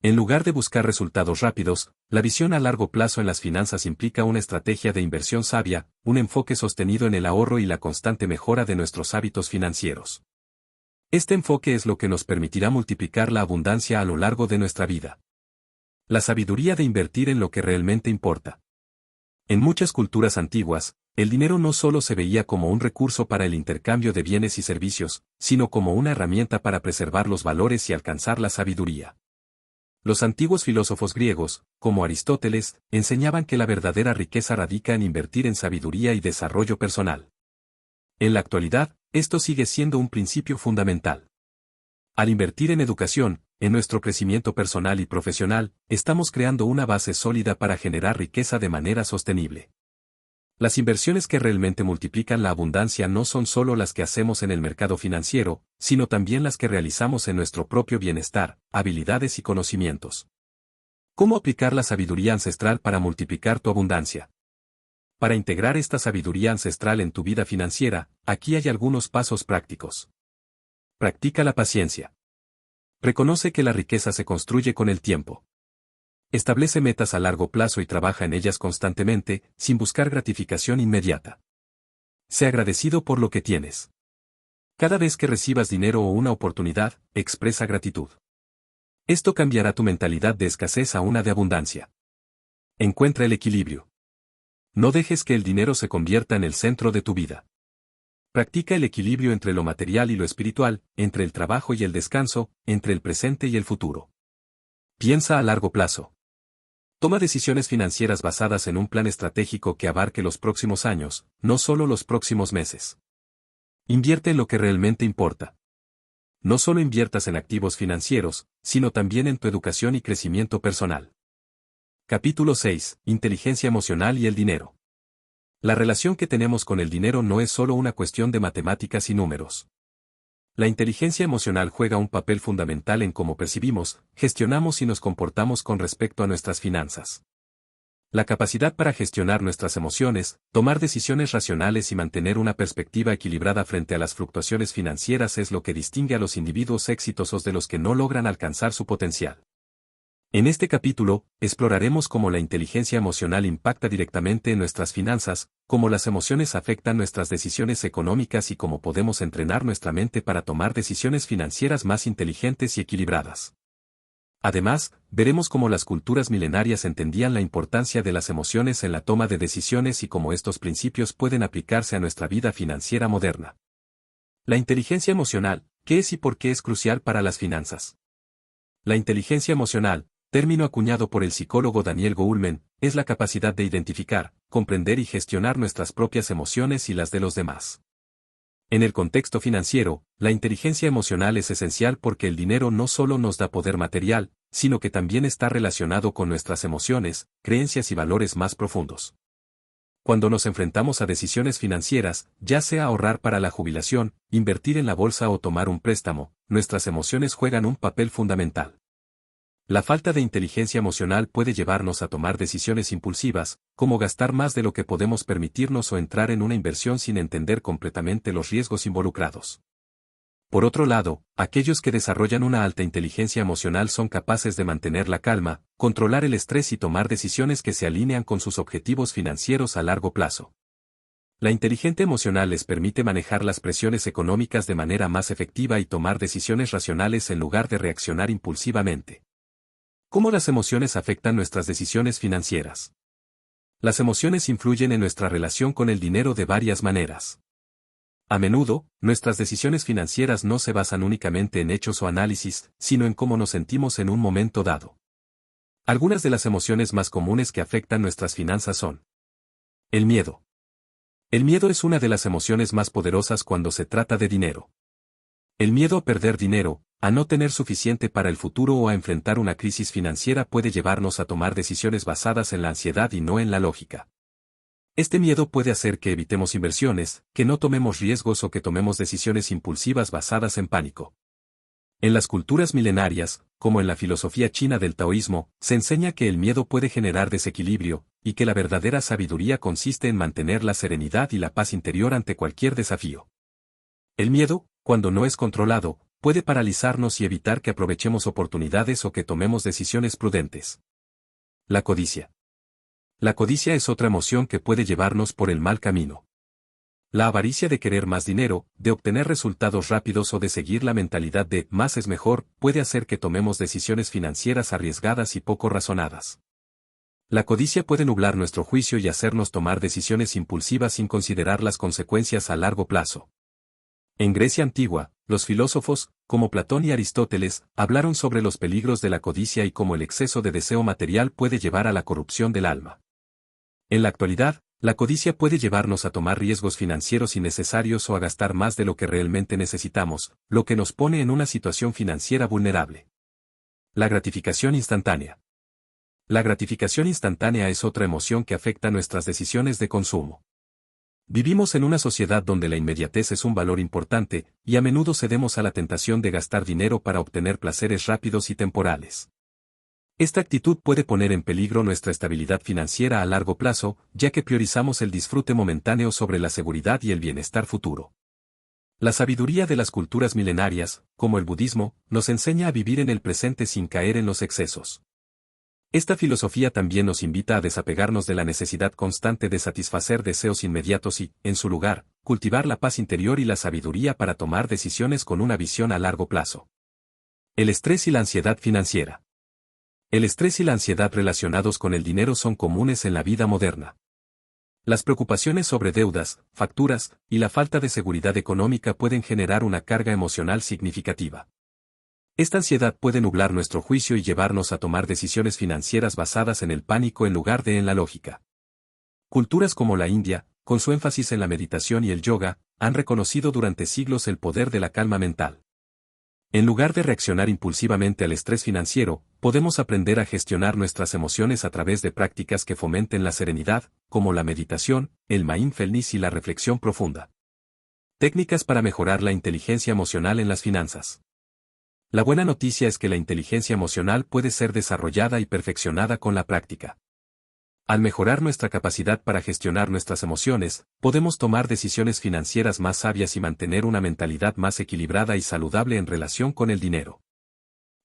En lugar de buscar resultados rápidos, la visión a largo plazo en las finanzas implica una estrategia de inversión sabia, un enfoque sostenido en el ahorro y la constante mejora de nuestros hábitos financieros. Este enfoque es lo que nos permitirá multiplicar la abundancia a lo largo de nuestra vida. La sabiduría de invertir en lo que realmente importa. En muchas culturas antiguas, el dinero no solo se veía como un recurso para el intercambio de bienes y servicios, sino como una herramienta para preservar los valores y alcanzar la sabiduría. Los antiguos filósofos griegos, como Aristóteles, enseñaban que la verdadera riqueza radica en invertir en sabiduría y desarrollo personal. En la actualidad, esto sigue siendo un principio fundamental. Al invertir en educación, en nuestro crecimiento personal y profesional, estamos creando una base sólida para generar riqueza de manera sostenible. Las inversiones que realmente multiplican la abundancia no son solo las que hacemos en el mercado financiero, sino también las que realizamos en nuestro propio bienestar, habilidades y conocimientos. ¿Cómo aplicar la sabiduría ancestral para multiplicar tu abundancia? Para integrar esta sabiduría ancestral en tu vida financiera, aquí hay algunos pasos prácticos. Practica la paciencia. Reconoce que la riqueza se construye con el tiempo. Establece metas a largo plazo y trabaja en ellas constantemente, sin buscar gratificación inmediata. Sé agradecido por lo que tienes. Cada vez que recibas dinero o una oportunidad, expresa gratitud. Esto cambiará tu mentalidad de escasez a una de abundancia. Encuentra el equilibrio. No dejes que el dinero se convierta en el centro de tu vida. Practica el equilibrio entre lo material y lo espiritual, entre el trabajo y el descanso, entre el presente y el futuro. Piensa a largo plazo. Toma decisiones financieras basadas en un plan estratégico que abarque los próximos años, no solo los próximos meses. Invierte en lo que realmente importa. No solo inviertas en activos financieros, sino también en tu educación y crecimiento personal. Capítulo 6. Inteligencia emocional y el dinero. La relación que tenemos con el dinero no es solo una cuestión de matemáticas y números. La inteligencia emocional juega un papel fundamental en cómo percibimos, gestionamos y nos comportamos con respecto a nuestras finanzas. La capacidad para gestionar nuestras emociones, tomar decisiones racionales y mantener una perspectiva equilibrada frente a las fluctuaciones financieras es lo que distingue a los individuos exitosos de los que no logran alcanzar su potencial. En este capítulo, exploraremos cómo la inteligencia emocional impacta directamente en nuestras finanzas, cómo las emociones afectan nuestras decisiones económicas y cómo podemos entrenar nuestra mente para tomar decisiones financieras más inteligentes y equilibradas. Además, veremos cómo las culturas milenarias entendían la importancia de las emociones en la toma de decisiones y cómo estos principios pueden aplicarse a nuestra vida financiera moderna. La inteligencia emocional, ¿qué es y por qué es crucial para las finanzas? La inteligencia emocional, término acuñado por el psicólogo Daniel Goleman, es la capacidad de identificar, comprender y gestionar nuestras propias emociones y las de los demás. En el contexto financiero, la inteligencia emocional es esencial porque el dinero no solo nos da poder material, sino que también está relacionado con nuestras emociones, creencias y valores más profundos. Cuando nos enfrentamos a decisiones financieras, ya sea ahorrar para la jubilación, invertir en la bolsa o tomar un préstamo, nuestras emociones juegan un papel fundamental. La falta de inteligencia emocional puede llevarnos a tomar decisiones impulsivas, como gastar más de lo que podemos permitirnos o entrar en una inversión sin entender completamente los riesgos involucrados. Por otro lado, aquellos que desarrollan una alta inteligencia emocional son capaces de mantener la calma, controlar el estrés y tomar decisiones que se alinean con sus objetivos financieros a largo plazo. La inteligencia emocional les permite manejar las presiones económicas de manera más efectiva y tomar decisiones racionales en lugar de reaccionar impulsivamente. ¿Cómo las emociones afectan nuestras decisiones financieras? Las emociones influyen en nuestra relación con el dinero de varias maneras. A menudo, nuestras decisiones financieras no se basan únicamente en hechos o análisis, sino en cómo nos sentimos en un momento dado. Algunas de las emociones más comunes que afectan nuestras finanzas son: el miedo. El miedo es una de las emociones más poderosas cuando se trata de dinero. El miedo a perder dinero, a no tener suficiente para el futuro o a enfrentar una crisis financiera puede llevarnos a tomar decisiones basadas en la ansiedad y no en la lógica. Este miedo puede hacer que evitemos inversiones, que no tomemos riesgos o que tomemos decisiones impulsivas basadas en pánico. En las culturas milenarias, como en la filosofía china del taoísmo, se enseña que el miedo puede generar desequilibrio, y que la verdadera sabiduría consiste en mantener la serenidad y la paz interior ante cualquier desafío. El miedo, cuando no es controlado, puede paralizarnos y evitar que aprovechemos oportunidades o que tomemos decisiones prudentes. La codicia. La codicia es otra emoción que puede llevarnos por el mal camino. La avaricia de querer más dinero, de obtener resultados rápidos o de seguir la mentalidad de más es mejor, puede hacer que tomemos decisiones financieras arriesgadas y poco razonadas. La codicia puede nublar nuestro juicio y hacernos tomar decisiones impulsivas sin considerar las consecuencias a largo plazo. En Grecia antigua, los filósofos, como Platón y Aristóteles, hablaron sobre los peligros de la codicia y cómo el exceso de deseo material puede llevar a la corrupción del alma. En la actualidad, la codicia puede llevarnos a tomar riesgos financieros innecesarios o a gastar más de lo que realmente necesitamos, lo que nos pone en una situación financiera vulnerable. La gratificación instantánea. La gratificación instantánea es otra emoción que afecta nuestras decisiones de consumo. Vivimos en una sociedad donde la inmediatez es un valor importante, y a menudo cedemos a la tentación de gastar dinero para obtener placeres rápidos y temporales. Esta actitud puede poner en peligro nuestra estabilidad financiera a largo plazo, ya que priorizamos el disfrute momentáneo sobre la seguridad y el bienestar futuro. La sabiduría de las culturas milenarias, como el budismo, nos enseña a vivir en el presente sin caer en los excesos. Esta filosofía también nos invita a desapegarnos de la necesidad constante de satisfacer deseos inmediatos y, en su lugar, cultivar la paz interior y la sabiduría para tomar decisiones con una visión a largo plazo. El estrés y la ansiedad financiera. El estrés y la ansiedad relacionados con el dinero son comunes en la vida moderna. Las preocupaciones sobre deudas, facturas, y la falta de seguridad económica pueden generar una carga emocional significativa. Esta ansiedad puede nublar nuestro juicio y llevarnos a tomar decisiones financieras basadas en el pánico en lugar de en la lógica. Culturas como la India, con su énfasis en la meditación y el yoga, han reconocido durante siglos el poder de la calma mental. En lugar de reaccionar impulsivamente al estrés financiero, podemos aprender a gestionar nuestras emociones a través de prácticas que fomenten la serenidad, como la meditación, el mindfulness y la reflexión profunda. Técnicas para mejorar la inteligencia emocional en las finanzas. La buena noticia es que la inteligencia emocional puede ser desarrollada y perfeccionada con la práctica. Al mejorar nuestra capacidad para gestionar nuestras emociones, podemos tomar decisiones financieras más sabias y mantener una mentalidad más equilibrada y saludable en relación con el dinero.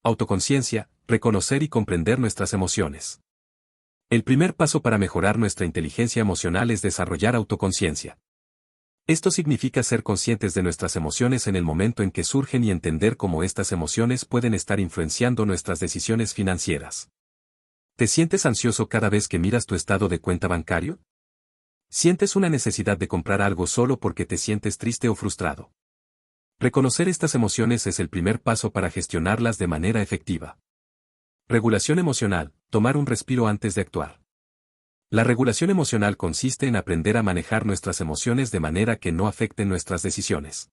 Autoconciencia, reconocer y comprender nuestras emociones. El primer paso para mejorar nuestra inteligencia emocional es desarrollar autoconciencia. Esto significa ser conscientes de nuestras emociones en el momento en que surgen y entender cómo estas emociones pueden estar influenciando nuestras decisiones financieras. ¿Te sientes ansioso cada vez que miras tu estado de cuenta bancario? ¿Sientes una necesidad de comprar algo solo porque te sientes triste o frustrado? Reconocer estas emociones es el primer paso para gestionarlas de manera efectiva. Regulación emocional, tomar un respiro antes de actuar. La regulación emocional consiste en aprender a manejar nuestras emociones de manera que no afecten nuestras decisiones.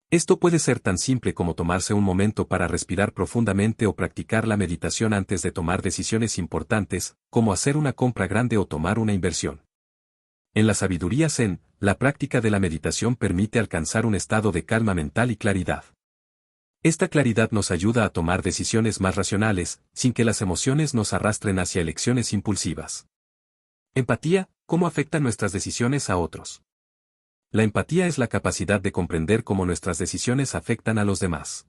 Esto puede ser tan simple como tomarse un momento para respirar profundamente o practicar la meditación antes de tomar decisiones importantes, como hacer una compra grande o tomar una inversión. En la sabiduría Zen, la práctica de la meditación permite alcanzar un estado de calma mental y claridad. Esta claridad nos ayuda a tomar decisiones más racionales, sin que las emociones nos arrastren hacia elecciones impulsivas. Empatía, ¿cómo afectan nuestras decisiones a otros? La empatía es la capacidad de comprender cómo nuestras decisiones afectan a los demás.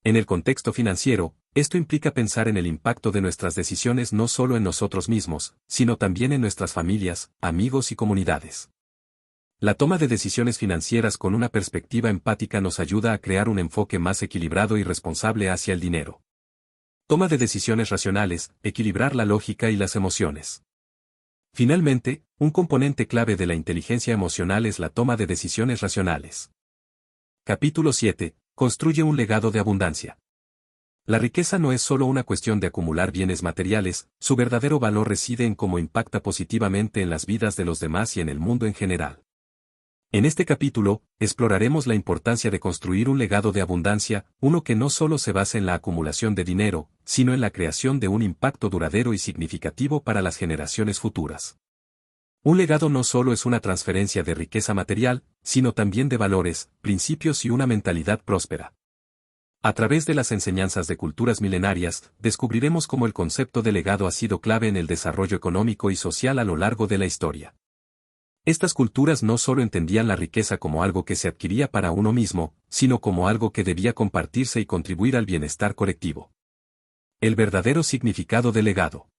En el contexto financiero, esto implica pensar en el impacto de nuestras decisiones no solo en nosotros mismos, sino también en nuestras familias, amigos y comunidades. La toma de decisiones financieras con una perspectiva empática nos ayuda a crear un enfoque más equilibrado y responsable hacia el dinero. Toma de decisiones racionales, equilibrar la lógica y las emociones. Finalmente, un componente clave de la inteligencia emocional es la toma de decisiones racionales. Capítulo 7. Construye un legado de abundancia. La riqueza no es solo una cuestión de acumular bienes materiales, su verdadero valor reside en cómo impacta positivamente en las vidas de los demás y en el mundo en general. En este capítulo, exploraremos la importancia de construir un legado de abundancia, uno que no solo se basa en la acumulación de dinero, sino en la creación de un impacto duradero y significativo para las generaciones futuras. Un legado no solo es una transferencia de riqueza material, sino también de valores, principios y una mentalidad próspera. A través de las enseñanzas de culturas milenarias, descubriremos cómo el concepto de legado ha sido clave en el desarrollo económico y social a lo largo de la historia. Estas culturas no solo entendían la riqueza como algo que se adquiría para uno mismo, sino como algo que debía compartirse y contribuir al bienestar colectivo. El verdadero significado del legado.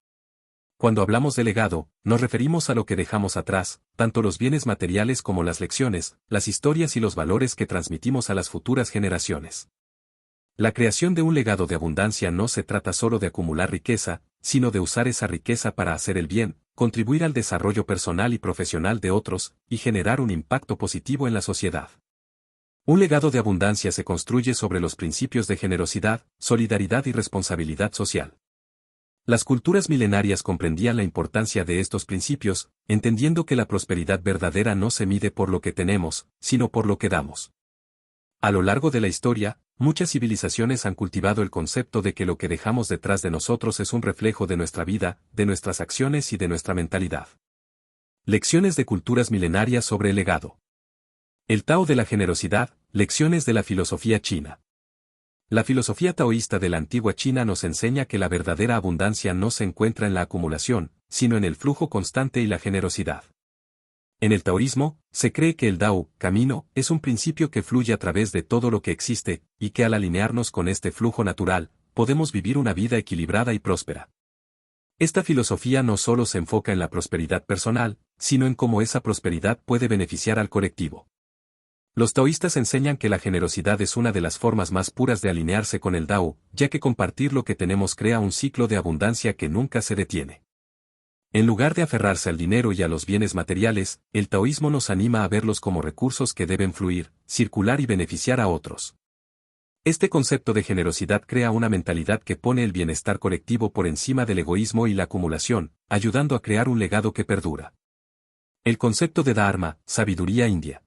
Cuando hablamos de legado, nos referimos a lo que dejamos atrás, tanto los bienes materiales como las lecciones, las historias y los valores que transmitimos a las futuras generaciones. La creación de un legado de abundancia no se trata solo de acumular riqueza, sino de usar esa riqueza para hacer el bien, contribuir al desarrollo personal y profesional de otros, y generar un impacto positivo en la sociedad. Un legado de abundancia se construye sobre los principios de generosidad, solidaridad y responsabilidad social. Las culturas milenarias comprendían la importancia de estos principios, entendiendo que la prosperidad verdadera no se mide por lo que tenemos, sino por lo que damos. A lo largo de la historia, muchas civilizaciones han cultivado el concepto de que lo que dejamos detrás de nosotros es un reflejo de nuestra vida, de nuestras acciones y de nuestra mentalidad. Lecciones de culturas milenarias sobre el legado. El Tao de la generosidad, lecciones de la filosofía china. La filosofía taoísta de la antigua China nos enseña que la verdadera abundancia no se encuentra en la acumulación, sino en el flujo constante y la generosidad. En el taoísmo, se cree que el Dao, camino, es un principio que fluye a través de todo lo que existe, y que al alinearnos con este flujo natural, podemos vivir una vida equilibrada y próspera. Esta filosofía no solo se enfoca en la prosperidad personal, sino en cómo esa prosperidad puede beneficiar al colectivo. Los taoístas enseñan que la generosidad es una de las formas más puras de alinearse con el Dao, ya que compartir lo que tenemos crea un ciclo de abundancia que nunca se detiene. En lugar de aferrarse al dinero y a los bienes materiales, el taoísmo nos anima a verlos como recursos que deben fluir, circular y beneficiar a otros. Este concepto de generosidad crea una mentalidad que pone el bienestar colectivo por encima del egoísmo y la acumulación, ayudando a crear un legado que perdura. El concepto de Dharma, sabiduría india.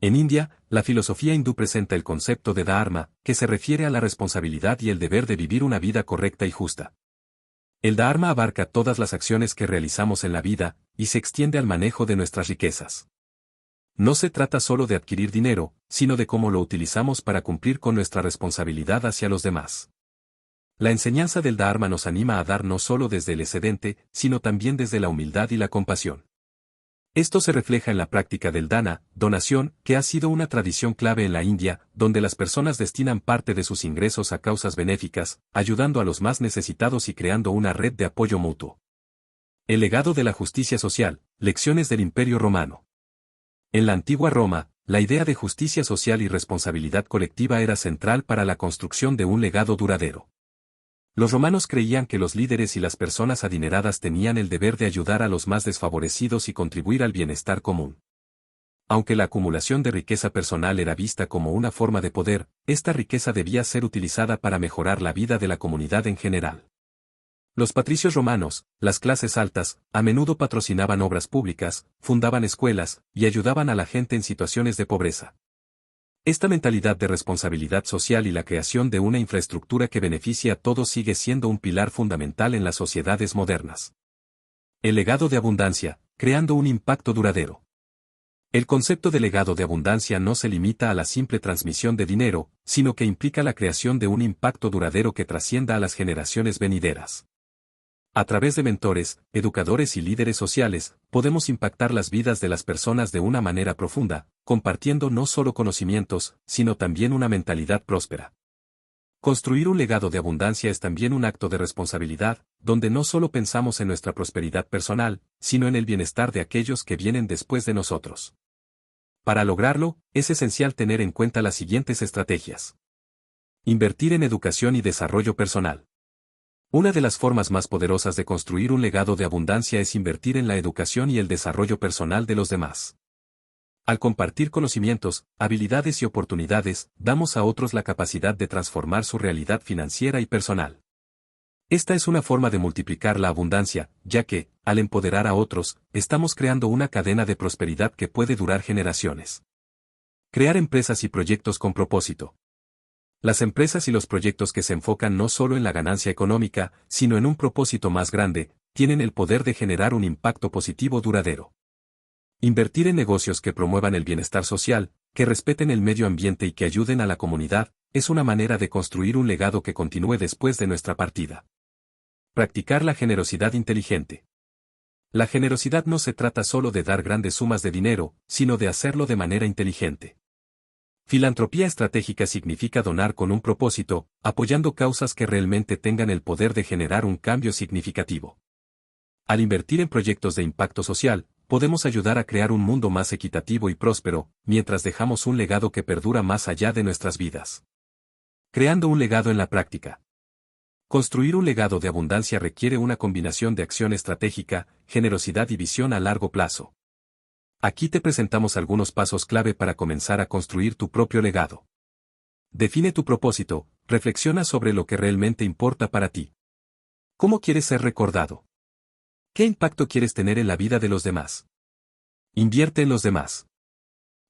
En India, la filosofía hindú presenta el concepto de dharma, que se refiere a la responsabilidad y el deber de vivir una vida correcta y justa. El dharma abarca todas las acciones que realizamos en la vida, y se extiende al manejo de nuestras riquezas. No se trata solo de adquirir dinero, sino de cómo lo utilizamos para cumplir con nuestra responsabilidad hacia los demás. La enseñanza del Dharma nos anima a dar no solo desde el excedente, sino también desde la humildad y la compasión. Esto se refleja en la práctica del dana, donación, que ha sido una tradición clave en la India, donde las personas destinan parte de sus ingresos a causas benéficas, ayudando a los más necesitados y creando una red de apoyo mutuo. El legado de la justicia social, lecciones del Imperio Romano. En la antigua Roma, la idea de justicia social y responsabilidad colectiva era central para la construcción de un legado duradero. Los romanos creían que los líderes y las personas adineradas tenían el deber de ayudar a los más desfavorecidos y contribuir al bienestar común. Aunque la acumulación de riqueza personal era vista como una forma de poder, esta riqueza debía ser utilizada para mejorar la vida de la comunidad en general. Los patricios romanos, las clases altas, a menudo patrocinaban obras públicas, fundaban escuelas, y ayudaban a la gente en situaciones de pobreza. Esta mentalidad de responsabilidad social y la creación de una infraestructura que beneficie a todos sigue siendo un pilar fundamental en las sociedades modernas. El legado de abundancia, creando un impacto duradero. El concepto de legado de abundancia no se limita a la simple transmisión de dinero, sino que implica la creación de un impacto duradero que trascienda a las generaciones venideras. A través de mentores, educadores y líderes sociales, podemos impactar las vidas de las personas de una manera profunda, compartiendo no solo conocimientos, sino también una mentalidad próspera. Construir un legado de abundancia es también un acto de responsabilidad, donde no solo pensamos en nuestra prosperidad personal, sino en el bienestar de aquellos que vienen después de nosotros. Para lograrlo, es esencial tener en cuenta las siguientes estrategias. Invertir en educación y desarrollo personal. Una de las formas más poderosas de construir un legado de abundancia es invertir en la educación y el desarrollo personal de los demás. Al compartir conocimientos, habilidades y oportunidades, damos a otros la capacidad de transformar su realidad financiera y personal. Esta es una forma de multiplicar la abundancia, ya que, al empoderar a otros, estamos creando una cadena de prosperidad que puede durar generaciones. Crear empresas y proyectos con propósito. Las empresas y los proyectos que se enfocan no solo en la ganancia económica, sino en un propósito más grande, tienen el poder de generar un impacto positivo duradero. Invertir en negocios que promuevan el bienestar social, que respeten el medio ambiente y que ayuden a la comunidad, es una manera de construir un legado que continúe después de nuestra partida. Practicar la generosidad inteligente. La generosidad no se trata solo de dar grandes sumas de dinero, sino de hacerlo de manera inteligente. Filantropía estratégica significa donar con un propósito, apoyando causas que realmente tengan el poder de generar un cambio significativo. Al invertir en proyectos de impacto social, podemos ayudar a crear un mundo más equitativo y próspero, mientras dejamos un legado que perdura más allá de nuestras vidas. Creando un legado en la práctica. Construir un legado de abundancia requiere una combinación de acción estratégica, generosidad y visión a largo plazo. Aquí te presentamos algunos pasos clave para comenzar a construir tu propio legado. Define tu propósito, reflexiona sobre lo que realmente importa para ti. ¿Cómo quieres ser recordado? ¿Qué impacto quieres tener en la vida de los demás? Invierte en los demás.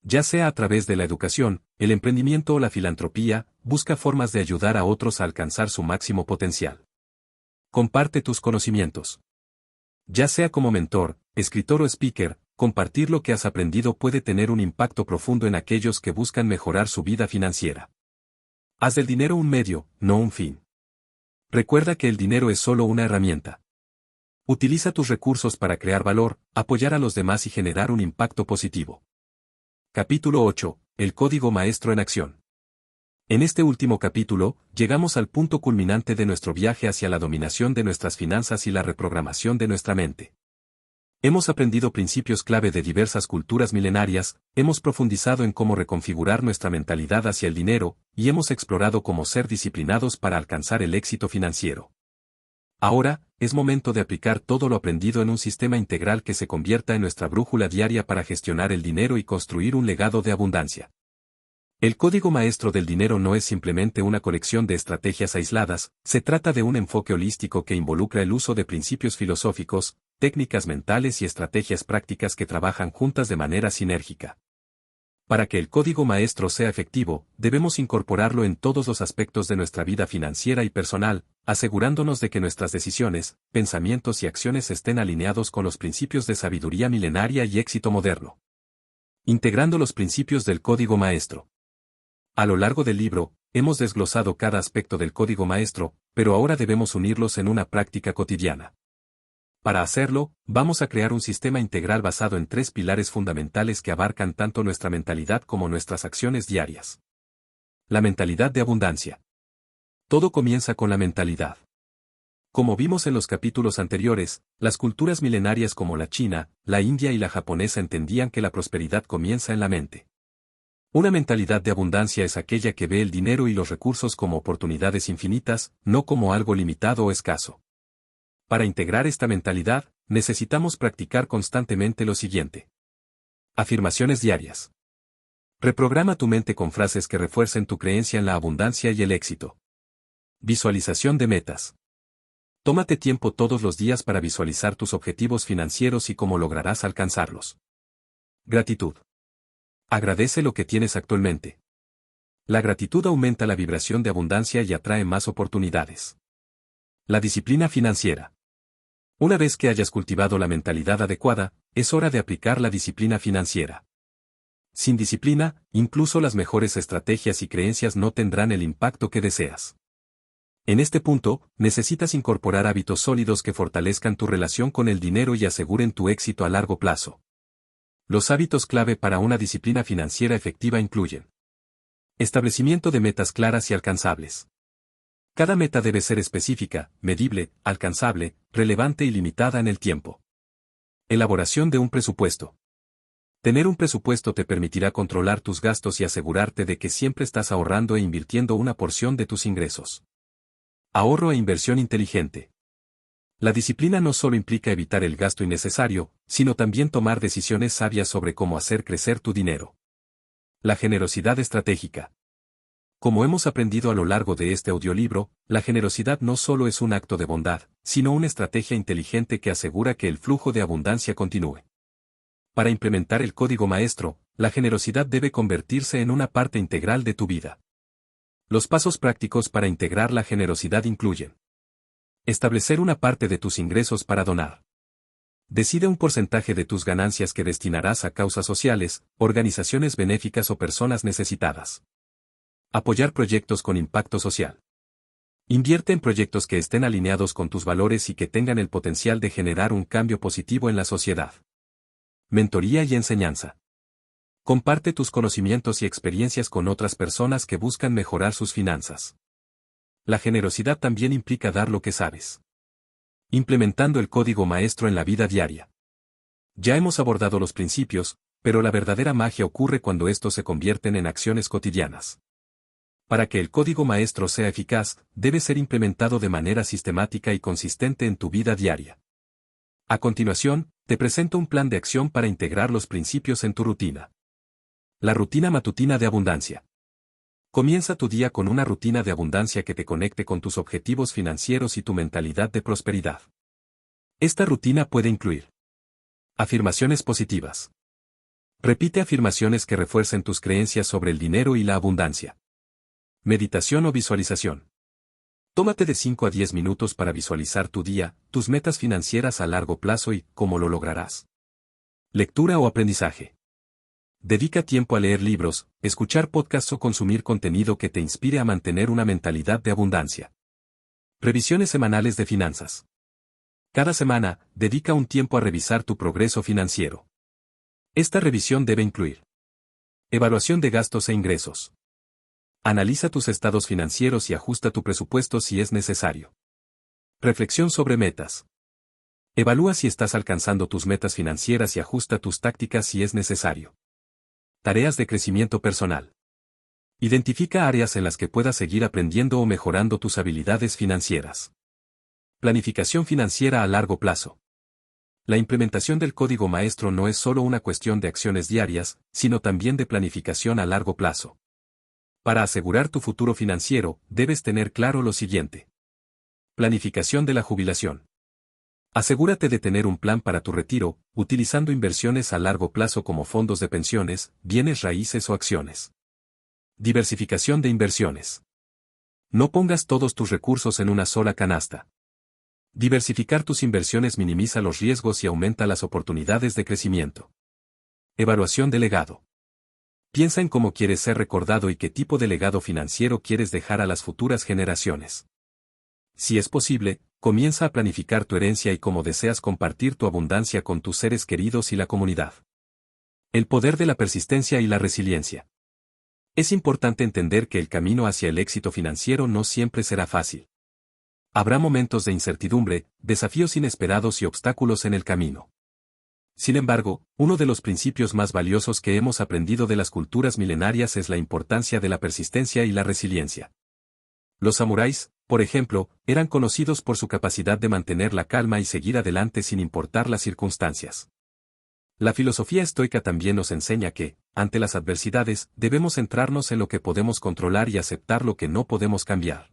Ya sea a través de la educación, el emprendimiento o la filantropía, busca formas de ayudar a otros a alcanzar su máximo potencial. Comparte tus conocimientos. Ya sea como mentor, escritor o speaker, compartir lo que has aprendido puede tener un impacto profundo en aquellos que buscan mejorar su vida financiera. Haz del dinero un medio, no un fin. Recuerda que el dinero es solo una herramienta. Utiliza tus recursos para crear valor, apoyar a los demás y generar un impacto positivo. Capítulo 8. El código maestro en acción. En este último capítulo, llegamos al punto culminante de nuestro viaje hacia la dominación de nuestras finanzas y la reprogramación de nuestra mente. Hemos aprendido principios clave de diversas culturas milenarias, hemos profundizado en cómo reconfigurar nuestra mentalidad hacia el dinero, y hemos explorado cómo ser disciplinados para alcanzar el éxito financiero. Ahora, es momento de aplicar todo lo aprendido en un sistema integral que se convierta en nuestra brújula diaria para gestionar el dinero y construir un legado de abundancia. El código maestro del dinero no es simplemente una colección de estrategias aisladas, se trata de un enfoque holístico que involucra el uso de principios filosóficos, técnicas mentales y estrategias prácticas que trabajan juntas de manera sinérgica. Para que el código maestro sea efectivo, debemos incorporarlo en todos los aspectos de nuestra vida financiera y personal, asegurándonos de que nuestras decisiones, pensamientos y acciones estén alineados con los principios de sabiduría milenaria y éxito moderno. Integrando los principios del código maestro. A lo largo del libro, hemos desglosado cada aspecto del código maestro, pero ahora debemos unirlos en una práctica cotidiana. Para hacerlo, vamos a crear un sistema integral basado en 3 pilares fundamentales que abarcan tanto nuestra mentalidad como nuestras acciones diarias. La mentalidad de abundancia. Todo comienza con la mentalidad. Como vimos en los capítulos anteriores, las culturas milenarias como la china, la india y la japonesa entendían que la prosperidad comienza en la mente. Una mentalidad de abundancia es aquella que ve el dinero y los recursos como oportunidades infinitas, no como algo limitado o escaso. Para integrar esta mentalidad, necesitamos practicar constantemente lo siguiente. Afirmaciones diarias. Reprograma tu mente con frases que refuercen tu creencia en la abundancia y el éxito. Visualización de metas. Tómate tiempo todos los días para visualizar tus objetivos financieros y cómo lograrás alcanzarlos. Gratitud. Agradece lo que tienes actualmente. La gratitud aumenta la vibración de abundancia y atrae más oportunidades. La disciplina financiera. Una vez que hayas cultivado la mentalidad adecuada, es hora de aplicar la disciplina financiera. Sin disciplina, incluso las mejores estrategias y creencias no tendrán el impacto que deseas. En este punto, necesitas incorporar hábitos sólidos que fortalezcan tu relación con el dinero y aseguren tu éxito a largo plazo. Los hábitos clave para una disciplina financiera efectiva incluyen: establecimiento de metas claras y alcanzables. Cada meta debe ser específica, medible, alcanzable, relevante y limitada en el tiempo. Elaboración de un presupuesto. Tener un presupuesto te permitirá controlar tus gastos y asegurarte de que siempre estás ahorrando e invirtiendo una porción de tus ingresos. Ahorro e inversión inteligente. La disciplina no solo implica evitar el gasto innecesario, sino también tomar decisiones sabias sobre cómo hacer crecer tu dinero. La generosidad estratégica. Como hemos aprendido a lo largo de este audiolibro, la generosidad no solo es un acto de bondad, sino una estrategia inteligente que asegura que el flujo de abundancia continúe. Para implementar el código maestro, la generosidad debe convertirse en una parte integral de tu vida. Los pasos prácticos para integrar la generosidad incluyen: establecer una parte de tus ingresos para donar. Decide un porcentaje de tus ganancias que destinarás a causas sociales, organizaciones benéficas o personas necesitadas. Apoyar proyectos con impacto social. Invierte en proyectos que estén alineados con tus valores y que tengan el potencial de generar un cambio positivo en la sociedad. Mentoría y enseñanza. Comparte tus conocimientos y experiencias con otras personas que buscan mejorar sus finanzas. La generosidad también implica dar lo que sabes. Implementando el código maestro en la vida diaria. Ya hemos abordado los principios, pero la verdadera magia ocurre cuando estos se convierten en acciones cotidianas. Para que el código maestro sea eficaz, debe ser implementado de manera sistemática y consistente en tu vida diaria. A continuación, te presento un plan de acción para integrar los principios en tu rutina. La rutina matutina de abundancia. Comienza tu día con una rutina de abundancia que te conecte con tus objetivos financieros y tu mentalidad de prosperidad. Esta rutina puede incluir: afirmaciones positivas. Repite afirmaciones que refuercen tus creencias sobre el dinero y la abundancia. Meditación o visualización. Tómate de 5 a 10 minutos para visualizar tu día, tus metas financieras a largo plazo y cómo lo lograrás. Lectura o aprendizaje. Dedica tiempo a leer libros, escuchar podcasts o consumir contenido que te inspire a mantener una mentalidad de abundancia. Revisiones semanales de finanzas. Cada semana, dedica un tiempo a revisar tu progreso financiero. Esta revisión debe incluir: evaluación de gastos e ingresos. Analiza tus estados financieros y ajusta tu presupuesto si es necesario. Reflexión sobre metas. Evalúa si estás alcanzando tus metas financieras y ajusta tus tácticas si es necesario. Tareas de crecimiento personal. Identifica áreas en las que puedas seguir aprendiendo o mejorando tus habilidades financieras. Planificación financiera a largo plazo. La implementación del código maestro no es solo una cuestión de acciones diarias, sino también de planificación a largo plazo. Para asegurar tu futuro financiero, debes tener claro lo siguiente. Planificación de la jubilación. Asegúrate de tener un plan para tu retiro, utilizando inversiones a largo plazo como fondos de pensiones, bienes raíces o acciones. Diversificación de inversiones. No pongas todos tus recursos en una sola canasta. Diversificar tus inversiones minimiza los riesgos y aumenta las oportunidades de crecimiento. Evaluación de legado. Piensa en cómo quieres ser recordado y qué tipo de legado financiero quieres dejar a las futuras generaciones. Si es posible, comienza a planificar tu herencia y cómo deseas compartir tu abundancia con tus seres queridos y la comunidad. El poder de la persistencia y la resiliencia. Es importante entender que el camino hacia el éxito financiero no siempre será fácil. Habrá momentos de incertidumbre, desafíos inesperados y obstáculos en el camino. Sin embargo, uno de los principios más valiosos que hemos aprendido de las culturas milenarias es la importancia de la persistencia y la resiliencia. Los samuráis, por ejemplo, eran conocidos por su capacidad de mantener la calma y seguir adelante sin importar las circunstancias. La filosofía estoica también nos enseña que, ante las adversidades, debemos centrarnos en lo que podemos controlar y aceptar lo que no podemos cambiar.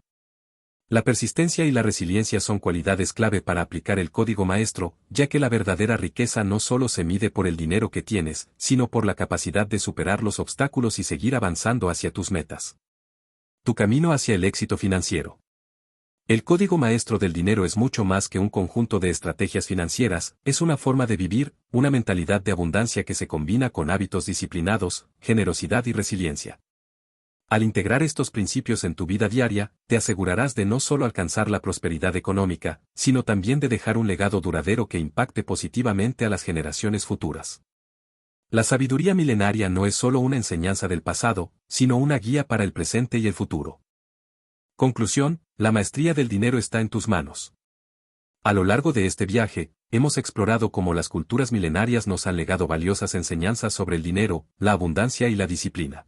La persistencia y la resiliencia son cualidades clave para aplicar el código maestro, ya que la verdadera riqueza no solo se mide por el dinero que tienes, sino por la capacidad de superar los obstáculos y seguir avanzando hacia tus metas. Tu camino hacia el éxito financiero. El código maestro del dinero es mucho más que un conjunto de estrategias financieras, es una forma de vivir, una mentalidad de abundancia que se combina con hábitos disciplinados, generosidad y resiliencia. Al integrar estos principios en tu vida diaria, te asegurarás de no solo alcanzar la prosperidad económica, sino también de dejar un legado duradero que impacte positivamente a las generaciones futuras. La sabiduría milenaria no es solo una enseñanza del pasado, sino una guía para el presente y el futuro. Conclusión, la maestría del dinero está en tus manos. A lo largo de este viaje, hemos explorado cómo las culturas milenarias nos han legado valiosas enseñanzas sobre el dinero, la abundancia y la disciplina.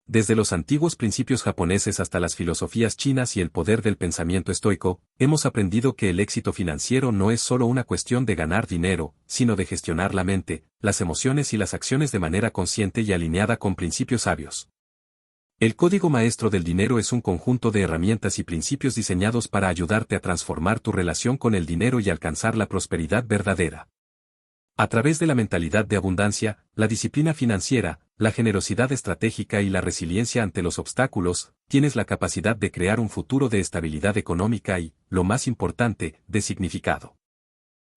Desde los antiguos principios japoneses hasta las filosofías chinas y el poder del pensamiento estoico, hemos aprendido que el éxito financiero no es solo una cuestión de ganar dinero, sino de gestionar la mente, las emociones y las acciones de manera consciente y alineada con principios sabios. El código maestro del dinero es un conjunto de herramientas y principios diseñados para ayudarte a transformar tu relación con el dinero y alcanzar la prosperidad verdadera. A través de la mentalidad de abundancia, la disciplina financiera, la generosidad estratégica y la resiliencia ante los obstáculos, tienes la capacidad de crear un futuro de estabilidad económica y, lo más importante, de significado.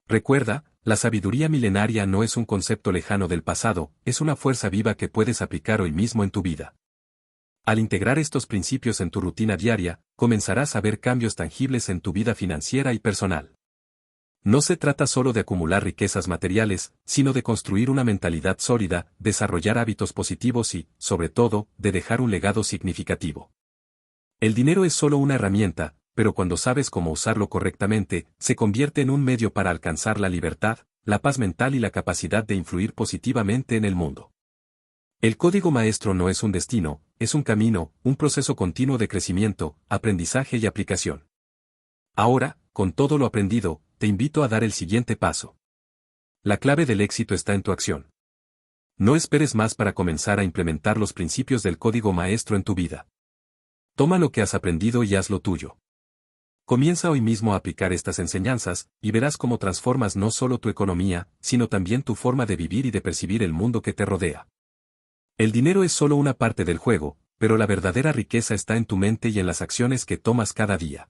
Recuerda, la sabiduría milenaria no es un concepto lejano del pasado, es una fuerza viva que puedes aplicar hoy mismo en tu vida. Al integrar estos principios en tu rutina diaria, comenzarás a ver cambios tangibles en tu vida financiera y personal. No se trata solo de acumular riquezas materiales, sino de construir una mentalidad sólida, desarrollar hábitos positivos y, sobre todo, de dejar un legado significativo. El dinero es solo una herramienta, pero cuando sabes cómo usarlo correctamente, se convierte en un medio para alcanzar la libertad, la paz mental y la capacidad de influir positivamente en el mundo. El código maestro no es un destino, es un camino, un proceso continuo de crecimiento, aprendizaje y aplicación. Ahora, con todo lo aprendido, te invito a dar el siguiente paso. La clave del éxito está en tu acción. No esperes más para comenzar a implementar los principios del código maestro en tu vida. Toma lo que has aprendido y hazlo tuyo. Comienza hoy mismo a aplicar estas enseñanzas, y verás cómo transformas no solo tu economía, sino también tu forma de vivir y de percibir el mundo que te rodea. El dinero es solo una parte del juego, pero la verdadera riqueza está en tu mente y en las acciones que tomas cada día.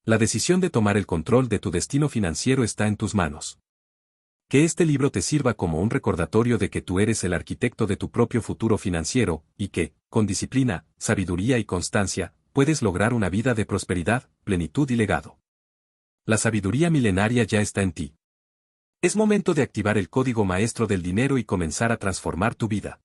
La decisión de tomar el control de tu destino financiero está en tus manos. Que este libro te sirva como un recordatorio de que tú eres el arquitecto de tu propio futuro financiero, y que, con disciplina, sabiduría y constancia, puedes lograr una vida de prosperidad, plenitud y legado. La sabiduría milenaria ya está en ti. Es momento de activar el código maestro del dinero y comenzar a transformar tu vida.